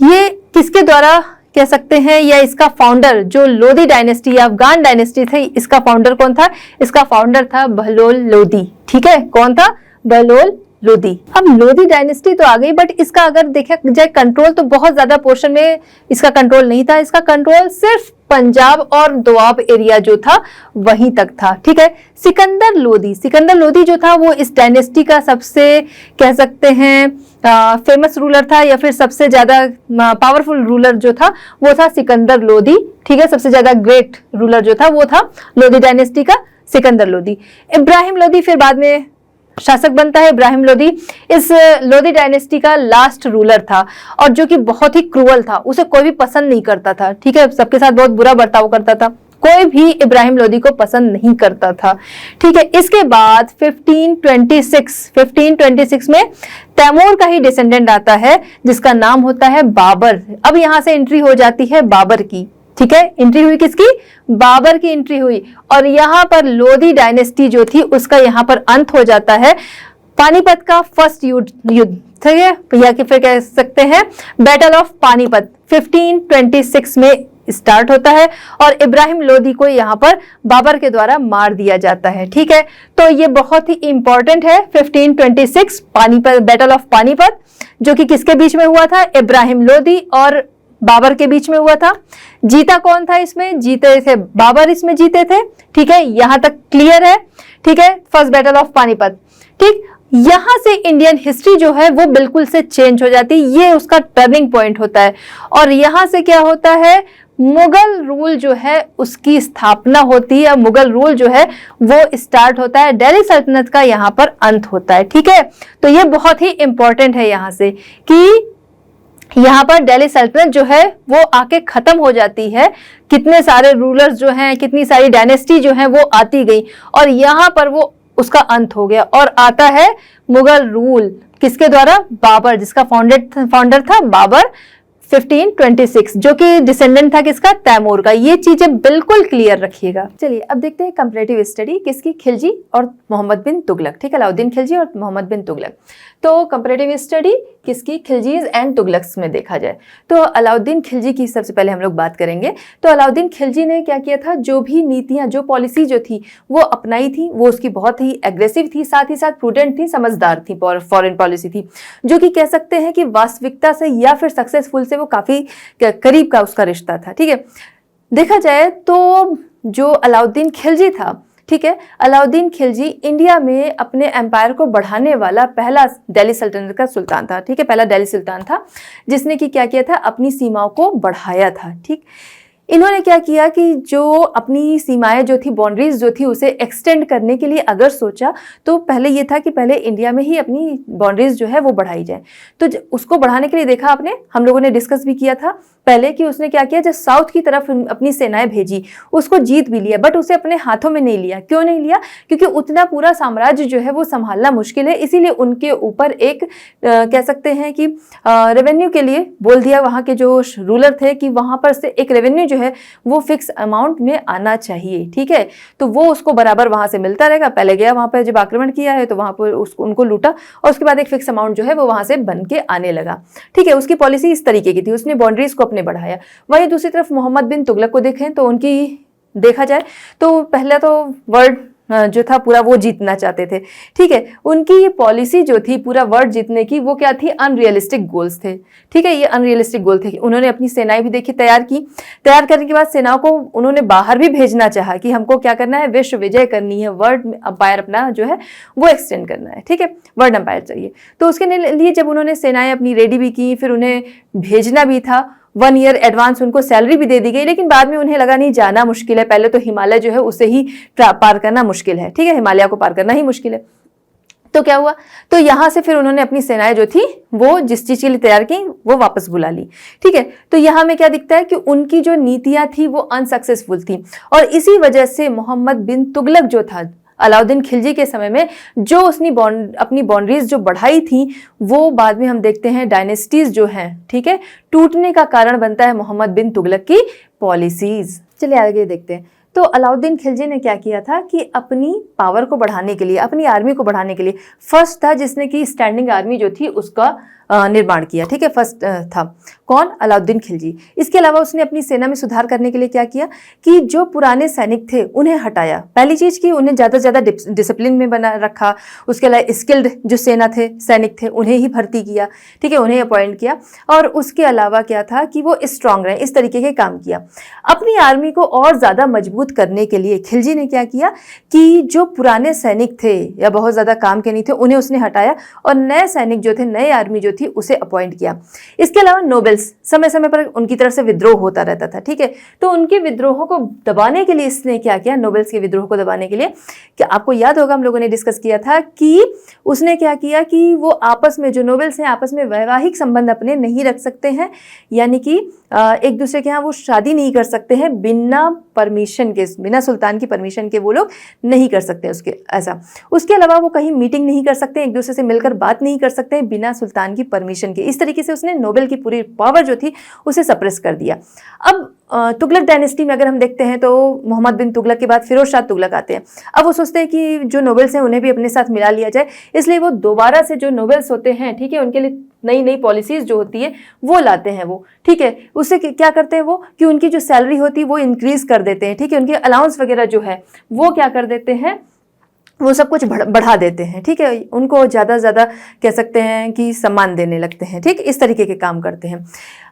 ये किसके द्वारा कह सकते हैं, या इसका फाउंडर जो लोधी डायनेस्टी या अफगान डायनेस्टी थी, इसका फाउंडर कौन था? इसका फाउंडर था बहलोल लोधी, ठीक है। कौन था? बहलोल लोधी। अब लोधी डायनेस्टी तो आ गई, बट इसका अगर देखा जाए कंट्रोल तो बहुत ज्यादा पोर्शन में इसका कंट्रोल नहीं था। इसका कंट्रोल सिर्फ पंजाब और दोआब एरिया जो था वहीं तक था। ठीक है, सिकंदर लोधी जो था वो इस डायनेस्टी का सबसे कह सकते हैं फेमस रूलर था, या फिर सबसे ज्यादा पावरफुल रूलर जो था वो था सिकंदर लोधी। ठीक है, सबसे ज्यादा ग्रेट रूलर जो था वो था लोधी डायनेस्टी का सिकंदर लोधी। इब्राहिम लोधी फिर बाद में शासक बनता है। इब्राहिम लोधी इस लोधी डायनेस्टी का लास्ट रूलर था, और जो कि बहुत ही क्रूअल था, उसे कोई भी पसंद नहीं करता था। ठीक है, सबके साथ बहुत बुरा बर्ताव करता था, कोई भी इब्राहिम लोधी को पसंद नहीं करता था। ठीक है, इसके बाद 1526 में तैमूर का ही डिसेंडेंट आता है जिसका नाम होता है बाबर। अब यहां से एंट्री हो जाती है बाबर की। ठीक है, एंट्री हुई किसकी? बाबर की एंट्री हुई, और यहां पर लोधी डायनेस्टी जो थी उसका यहां पर अंत हो जाता है। पानीपत का फर्स्ट युद्ध, ठीक है, या कि फिर कह सकते हैं बैटल ऑफ पानीपत 1526 में स्टार्ट होता है, और इब्राहिम लोधी को यहां पर बाबर के द्वारा मार दिया जाता है। ठीक है, तो ये बहुत ही इंपॉर्टेंट है। 1526 पानीपत, बैटल ऑफ पानीपत, जो कि किसके बीच में हुआ था? इब्राहिम लोधी और बाबर के बीच में हुआ था। जीता कौन था इसमें? जीते थे बाबर, इसमें जीते थे। ठीक है, यहां तक क्लियर है। ठीक है, फर्स्ट बैटल ऑफ पानीपत। ठीक, यहां से इंडियन हिस्ट्री जो है वो बिल्कुल से चेंज हो जाती है, ये उसका टर्निंग पॉइंट होता है। और यहां से क्या होता है? मुगल रूल जो है उसकी स्थापना होती है, मुगल रूल जो है वो स्टार्ट होता है, दिल्ली सल्तनत का यहां पर अंत होता है। ठीक है, तो ये बहुत ही इंपॉर्टेंट है यहां से कि यहाँ पर दिल्ली सल्तनत जो है वो आके खत्म हो जाती है। कितने सारे रूलर्स जो हैं, कितनी सारी डायनेस्टी जो हैं वो आती गई, और यहाँ पर वो उसका अंत हो गया, और आता है मुगल रूल किसके द्वारा? बाबर, जिसका फाउंडर था बाबर 1526, जो कि डिसेंडेंट था किसका? तैमूर का। ये चीजें बिल्कुल क्लियर रखिएगा। चलिए अब देखते हैं कंपैरेटिव स्टडी किसकी? खिलजी और मोहम्मद बिन तुगलक। ठीक है, अलाउद्दीन खिलजी और मोहम्मद बिन तुगलक। तो कंपैरेटिव स्टडी किसकी? खिलजीज एंड तुगलक्स में देखा जाए तो अलाउद्दीन खिलजी की सबसे पहले हम लोग बात करेंगे। तो अलाउद्दीन खिलजी ने क्या किया था? जो भी नीतियां, जो पॉलिसी जो थी वो अपनाई थी, वो उसकी बहुत ही एग्रेसिव थी, साथ ही साथ प्रूडेंट थी, समझदार थी, फॉरेन पॉलिसी थी, जो कि कह सकते हैं कि वास्तविकता से या फिर सक्सेसफुल से वो काफी करीब का उसका रिश्ता था। ठीक है, देखा जाए तो जो अलाउद्दीन खिलजी था, ठीक है, अलाउद्दीन खिलजी इंडिया में अपने एम्पायर को बढ़ाने वाला पहला दिल्ली सल्तनत का सुल्तान था। ठीक है, पहला दिल्ली सुल्तान था जिसने कि क्या किया था? अपनी सीमाओं को बढ़ाया था। ठीक, इन्होंने क्या किया कि जो अपनी सीमाएं जो थी, बाउंड्रीज जो थी, उसे एक्सटेंड करने के लिए अगर सोचा तो पहले ये था कि पहले इंडिया में ही अपनी बाउंड्रीज जो है वो बढ़ाई जाए। तो उसको बढ़ाने के लिए देखा आपने, हम लोगों ने डिस्कस भी किया था पहले कि उसने क्या किया, जब साउथ की तरफ अपनी सेनाएं भेजी, उसको जीत भी लिया, बट उसे अपने हाथों में नहीं लिया। क्यों नहीं लिया? क्योंकि उतना पूरा साम्राज्य जो है वो संभालना मुश्किल है, इसीलिए उनके ऊपर एक कह सकते हैं कि रेवेन्यू के लिए बोल दिया वहाँ के जो रूलर थे कि वहाँ पर से एक रेवेन्यू जो है वो फिक्स अमाउंट में आना चाहिए। ठीक है, तो वो उसको बराबर वहाँ से मिलता रहेगा। पहले गया वहाँ पर, जब आक्रमण किया है तो वहाँ पर उनको लूटा, और उसके बाद एक फिक्स अमाउंट जो है वो वहाँ से बन के आने लगा। ठीक है, उसकी पॉलिसी इस तरीके की थी, उसने बाउंड्रीज को अपने बढ़ाया। वहीं दूसरी तरफ मोहम्मद बिन तुगलक को देखें तो उनकी देखा जाए तो पहले तो वर्ल्ड जो था पूरा वो जीतना चाहते थे। ठीक है, उनकी ये पॉलिसी जो थी पूरा वर्ल्ड जीतने की, वो क्या थी? अनरियलिस्टिक गोल्स थे। ठीक है, ये अनरियलिस्टिक गोल थे। उन्होंने अपनी सेनाएं भी देखी तैयार की, तैयार करने के बाद सेनाओं को उन्होंने बाहर भी भेजना चाहा कि हमको क्या करना है? विश्व विजय करनी है, वर्ल्ड एम्पायर अपना जो है वो एक्सटेंड करना है। ठीक है, वर्ल्ड एम्पायर चाहिए। तो उसके लिए जब उन्होंने सेनाएं अपनी रेडी भी की, फिर उन्हें भेजना भी था, 1 ईयर एडवांस उनको सैलरी भी दे दी गई, लेकिन बाद में उन्हें लगा नहीं, जाना मुश्किल है, पहले तो हिमालय जो है उसे ही पार करना मुश्किल है। ठीक है, हिमालय को पार करना ही मुश्किल है। तो क्या हुआ? तो यहां से फिर उन्होंने अपनी सेनाएं जो थी वो जिस चीज के लिए तैयार की वो वापस बुला ली। ठीक है, तो यहां में क्या दिखता है कि उनकी जो नीतियां थी वो अनसक्सेसफुल थी, और इसी वजह से मोहम्मद बिन तुगलक जो था अलाउद्दीन खिलजी के समय में, जो उसने अपनी बाउंड्रीज जो बढ़ाई थी, वो बाद में हम देखते हैं डायनेस्टीज जो हैं, ठीक है, टूटने का कारण बनता है मोहम्मद बिन तुगलक की पॉलिसीज। चलिए आगे देखते हैं। तो अलाउद्दीन खिलजी ने क्या किया था कि अपनी पावर को बढ़ाने के लिए, अपनी आर्मी को बढ़ाने के लिए, फर्स्ट था जिसने कि स्टैंडिंग आर्मी जो थी उसका निर्माण किया, ठीक है। फर्स्ट था कौन? अलाउद्दीन खिलजी। इसके अलावा उसने अपनी सेना में सुधार करने के लिए क्या किया कि जो पुराने सैनिक थे उन्हें हटाया। पहली चीज की उन्हें ज्यादा से ज्यादा डिसिप्लिन में बना रखा। उसके अलावा स्किल्ड जो सेना थे, सैनिक थे, उन्हें ही भर्ती किया, ठीक है, उन्हें अपॉइंट किया। और उसके अलावा क्या था कि वो स्ट्रांग रहे, इस तरीके के काम किया। अपनी आर्मी को और ज्यादा मजबूत करने के लिए खिलजी ने क्या किया कि जो पुराने सैनिक थे या बहुत ज्यादा काम के नहीं थे उन्हें उसने हटाया और नए सैनिक जो थे, नए आर्मी जो थी उसे अपॉइंट किया। इसके अलावा नोबेल्स, समय समय पर उनकी तरफ से विद्रोह होता रहता था, ठीक है। तो उनके विद्रोहों को दबाने के लिए इसने क्या किया, नोबेल्स के विद्रोह को दबाने के लिए, कि आपको याद होगा हम लोगों ने डिस्कस किया था कि उसने क्या किया कि वो आपस में, जो नोबेल्स हैं, आपस में वैवाहिक संबंध अपने नहीं रख सकते हैं, यानी कि एक दूसरे के यहाँ वो शादी नहीं कर सकते हैं बिना परमिशन के, बिना सुल्तान की परमिशन के वो लोग नहीं कर सकते उसके ऐसा। उसके अलावा वो कहीं मीटिंग नहीं कर सकते, एक दूसरे से मिलकर बात नहीं कर सकते बिना सुल्तान की परमिशन के। इस तरीके से उसने नोबेल की पूरी पावर जो थी उसे सप्रेस कर दिया। अब तुगलक डायनेस्टी में अगर हम देखते हैं तो मोहम्मद बिन तुगलक के बाद फिरोज शाह तुगलक आते हैं। अब वो सोचते हैं कि जो नोबेल्स हैं उन्हें भी अपने साथ मिला लिया जाए, इसलिए वो दोबारा से जो नोबेल्स होते हैं, ठीक है, उनके लिए नई नई पॉलिसीज जो होती है वो लाते हैं वो, ठीक है। उससे क्या करते हैं वो कि उनकी जो सैलरी होती है वो इंक्रीज कर देते हैं, ठीक है। उनके अलाउंस वगैरह जो है वो क्या कर देते हैं, वो सब कुछ बढ़ा देते हैं, ठीक है। उनको ज़्यादा से ज़्यादा कह सकते हैं कि सम्मान देने लगते हैं, ठीक, इस तरीके के काम करते हैं।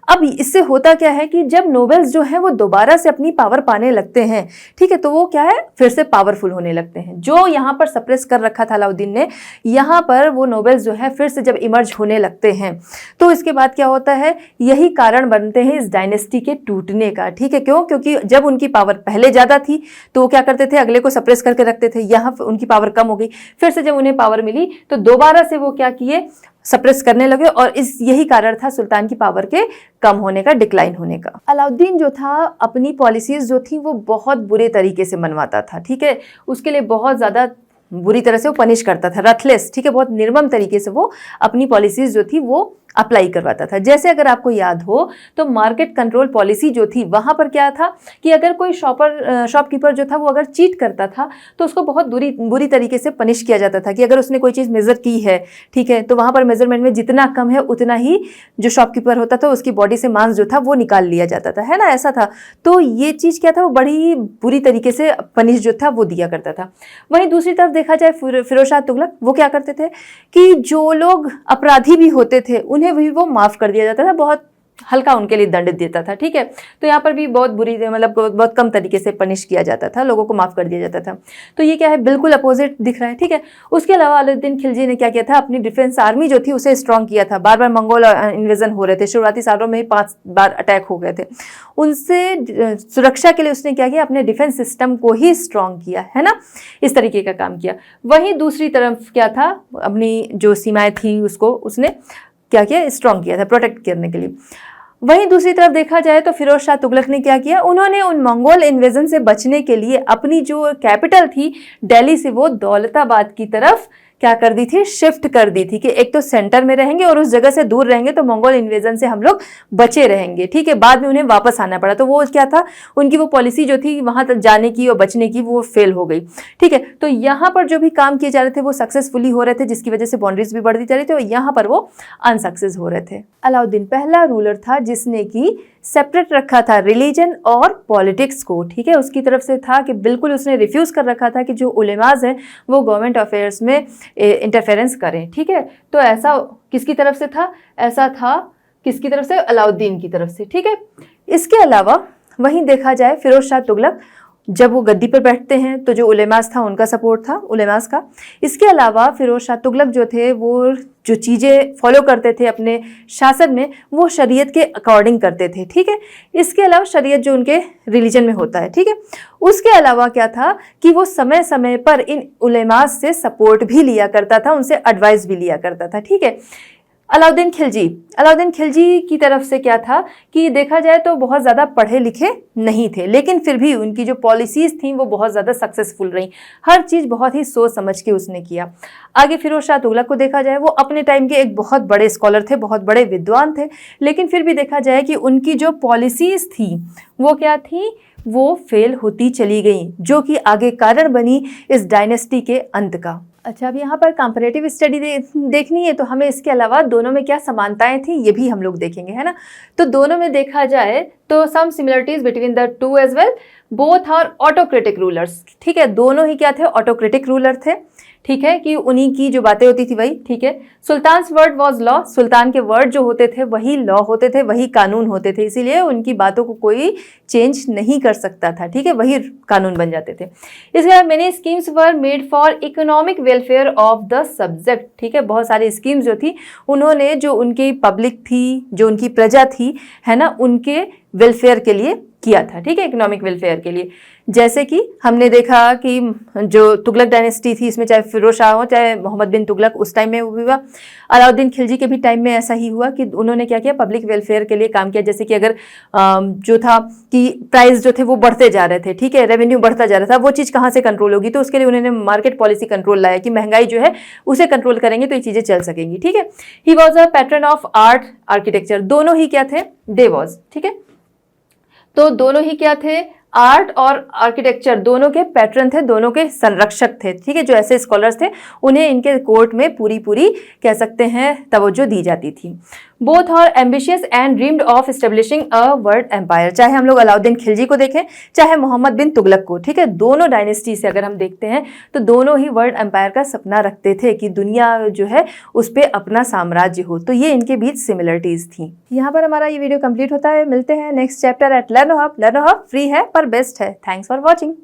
अब इससे होता क्या है कि जब नोबेल्स जो है वो दोबारा से अपनी पावर पाने लगते हैं, ठीक है, तो वो क्या है, फिर से पावरफुल होने लगते हैं। जो यहाँ पर सप्रेस कर रखा था अलाउद्दीन ने, यहाँ पर वो नोबेल्स जो है फिर से जब इमर्ज होने लगते हैं तो इसके बाद क्या होता है, यही कारण बनते हैं इस डायनेस्टी के टूटने का, ठीक है। क्यों? क्योंकि जब उनकी पावर पहले ज़्यादा थी तो वो क्या करते थे, अगले को सप्रेस करके रखते थे। यहाँ उनकी पावर कम हो गई, फिर से जब उन्हें पावर मिली तो दोबारा से वो क्या किए, सप्रेस करने लगे, और यही कारण था सुल्तान की पावर के कम होने का, डिक्लाइन होने का। अलाउद्दीन जो था अपनी पॉलिसीज जो थी वो बहुत बुरे तरीके से मनवाता था, ठीक है। उसके लिए बहुत ज़्यादा बुरी तरह से वो पनिश करता था, रथलेस, ठीक है, बहुत निर्मम तरीके से वो अपनी पॉलिसीज जो थी वो अप्लाई करवाता था। जैसे अगर आपको याद हो तो मार्केट कंट्रोल पॉलिसी जो थी वहाँ पर क्या था कि अगर कोई शॉपकीपर जो था वो अगर चीट करता था तो उसको बहुत बुरी तरीके से पनिश किया जाता था कि अगर उसने कोई चीज़ मेज़र की है, ठीक है, तो वहाँ पर मेजरमेंट में जितना कम है उतना ही जो शॉपकीपर होता था उसकी बॉडी से मांस जो था वो निकाल लिया जाता था, है ना, ऐसा था। तो ये चीज़ क्या था, वो बड़ी बुरी तरीके से पनिश जो था वो दिया करता था। वहीं दूसरी तरफ देखा जाए फिरोज शाह तुगलक, वो क्या करते थे कि जो लोग अपराधी भी होते थे उन्हें भी वो माफ कर दिया जाता था, बहुत हल्का उनके लिए दंड देता था, ठीक है। तो यहाँ पर भी बहुत बुरी, मतलब बहुत कम तरीके से पनिश किया जाता था, लोगों को माफ कर दिया जाता था। तो ये क्या है, बिल्कुल अपोजिट दिख रहा है, ठीक है। उसके अलावा अलाउद्दीन खिलजी ने क्या किया था, अपनी डिफेंस आर्मी जो थी उसे स्ट्रॉन्ग किया था। बार बार मंगोल इन्वेजन हो रहे थे, शुरुआती सालों में ही 5 बार अटैक हो गए थे। उनसे सुरक्षा के लिए उसने क्या किया, अपने डिफेंस सिस्टम को ही स्ट्रॉन्ग किया, है ना, इस तरीके का काम किया। वहीं दूसरी तरफ क्या था, अपनी जो सीमाएं थी उसको उसने क्या किया, स्ट्रॉन्ग किया था, प्रोटेक्ट करने के लिए। वहीं दूसरी तरफ देखा जाए तो फिरोज शाह तुगलक ने क्या किया, उन्होंने उन मंगोल इन्वेजन से बचने के लिए अपनी जो कैपिटल थी दिल्ली से वो दौलताबाद की तरफ क्या कर दी थी, शिफ्ट कर दी थी कि एक तो सेंटर में रहेंगे और उस जगह से दूर रहेंगे तो मंगोल इन्वेजन से हम लोग बचे रहेंगे, ठीक है। बाद में उन्हें वापस आना पड़ा, तो वो क्या था, उनकी वो पॉलिसी जो थी वहां तक जाने की और बचने की वो फेल हो गई, ठीक है। तो यहाँ पर जो भी काम किए जा रहे थे वो सक्सेसफुली हो रहे थे, जिसकी वजह से बाउंड्रीज भी बढ़ती जा रही थी, और यहाँ पर वो अनसक्सेस हो रहे थे। अलाउद्दीन पहला रूलर था जिसने की सेपरेट रखा था रिलीजन और पॉलिटिक्स को, ठीक है। उसकी तरफ से था कि बिल्कुल उसने रिफ्यूज कर रखा था कि जो उलेमाज हैं वो गवर्नमेंट अफेयर्स में इंटरफेरेंस करें, ठीक है। तो ऐसा किसकी तरफ से था, ऐसा था किसकी तरफ से, अलाउद्दीन की तरफ से, ठीक है। इसके अलावा वहीं देखा जाए फिरोज शाह तुगलक जब वो गद्दी पर बैठते हैं तो जो उलेमास था उनका सपोर्ट था, उलेमास का। इसके अलावा फिरोज शाह तुगलक जो थे वो जो चीज़ें फॉलो करते थे अपने शासन में वो शरीयत के अकॉर्डिंग करते थे, ठीक है। इसके अलावा शरीयत जो उनके रिलीजन में होता है, ठीक है। उसके अलावा क्या था कि वो समय समय पर इन उलेमास से सपोर्ट भी लिया करता था, उनसे एडवाइस भी लिया करता था, ठीक है। अलाउद्दीन खिलजी की तरफ से क्या था कि देखा जाए तो बहुत ज़्यादा पढ़े लिखे नहीं थे, लेकिन फिर भी उनकी जो पॉलिसीज़ थी वो बहुत ज़्यादा सक्सेसफुल रही। हर चीज़ बहुत ही सोच समझ के उसने किया। आगे फिरोज शाह तुगलक को देखा जाए, वो अपने टाइम के एक बहुत बड़े स्कॉलर थे, बहुत बड़े विद्वान थे, लेकिन फिर भी देखा जाए कि उनकी जो पॉलिसीज़ थी वो क्या थी, वो फेल होती चली गई, जो कि आगे कारण बनी इस डायनेस्टी के अंत का। अच्छा, अब यहाँ पर कंपैरेटिव स्टडी देखनी है तो हमें इसके अलावा दोनों में क्या समानताएं थी ये भी हम लोग देखेंगे, है ना। तो दोनों में देखा जाए तो some similarities between the two as well, both are autocratic rulers. ठीक है, दोनों ही क्या थे, ऑटोक्रेटिक रूलर थे। ठीक है, कि उन्हीं की जो बातें होती थी वही। ठीक है, सुल्तान्स वर्ड वाज लॉ, सुल्तान के वर्ड जो होते थे वही लॉ होते थे, वही कानून होते थे, इसीलिए उनकी बातों को कोई चेंज नहीं कर सकता था। ठीक है, वही कानून बन जाते थे। इसके बाद many schemes were made for economic welfare of the subject. ठीक है, बहुत सारी स्कीम्स जो थी उन्होंने जो उनकी पब्लिक थी, जो उनकी प्रजा थी, है ना, उनके वेलफेयर के लिए किया था। ठीक है, इकोनॉमिक वेलफेयर के लिए। जैसे कि हमने देखा कि जो तुगलक डायनेस्टी थी, इसमें चाहे फिरोज शाह हो चाहे मोहम्मद बिन तुगलक, उस टाइम में हुआ। अलाउद्दीन खिलजी के भी टाइम में ऐसा ही हुआ कि उन्होंने क्या किया, पब्लिक वेलफेयर के लिए काम किया। जैसे कि अगर जो था कि प्राइस जो थे वो बढ़ते जा रहे थे, ठीक है, रेवेन्यू बढ़ता जा रहा था, वो चीज़ कहाँ से कंट्रोल होगी, तो उसके लिए उन्होंने मार्केट पॉलिसी कंट्रोल लाया कि महंगाई जो है उसे कंट्रोल करेंगे तो ये चीज़ें चल सकेंगी। ठीक है, he was a pattern of art architecture, दोनों ही क्या थे, दे वॉज। ठीक है, तो दोनों ही क्या थे, आर्ट और आर्किटेक्चर दोनों के पैटर्न थे, दोनों के संरक्षक थे। ठीक है, जो ऐसे स्कॉलर्स थे उन्हें इनके कोर्ट में पूरी कह सकते हैं तवज्जो दी जाती थी। Both are ambitious and dreamed of establishing a world empire. चाहे हम लोग अलाउद्दीन खिलजी को देखें चाहे मोहम्मद बिन तुगलक को, ठीक है, दोनों डायनेस्टी से अगर हम देखते हैं तो दोनों ही वर्ल्ड एम्पायर का सपना रखते थे कि दुनिया जो है उस पर अपना साम्राज्य हो। तो ये इनके बीच सिमिलरिटीज थी। यहाँ पर हमारा ये वीडियो कंप्लीट होता है। मिलते हैं next chapter at Learno Hub. Learno Hub free है पर बेस्ट है। Thanks for watching.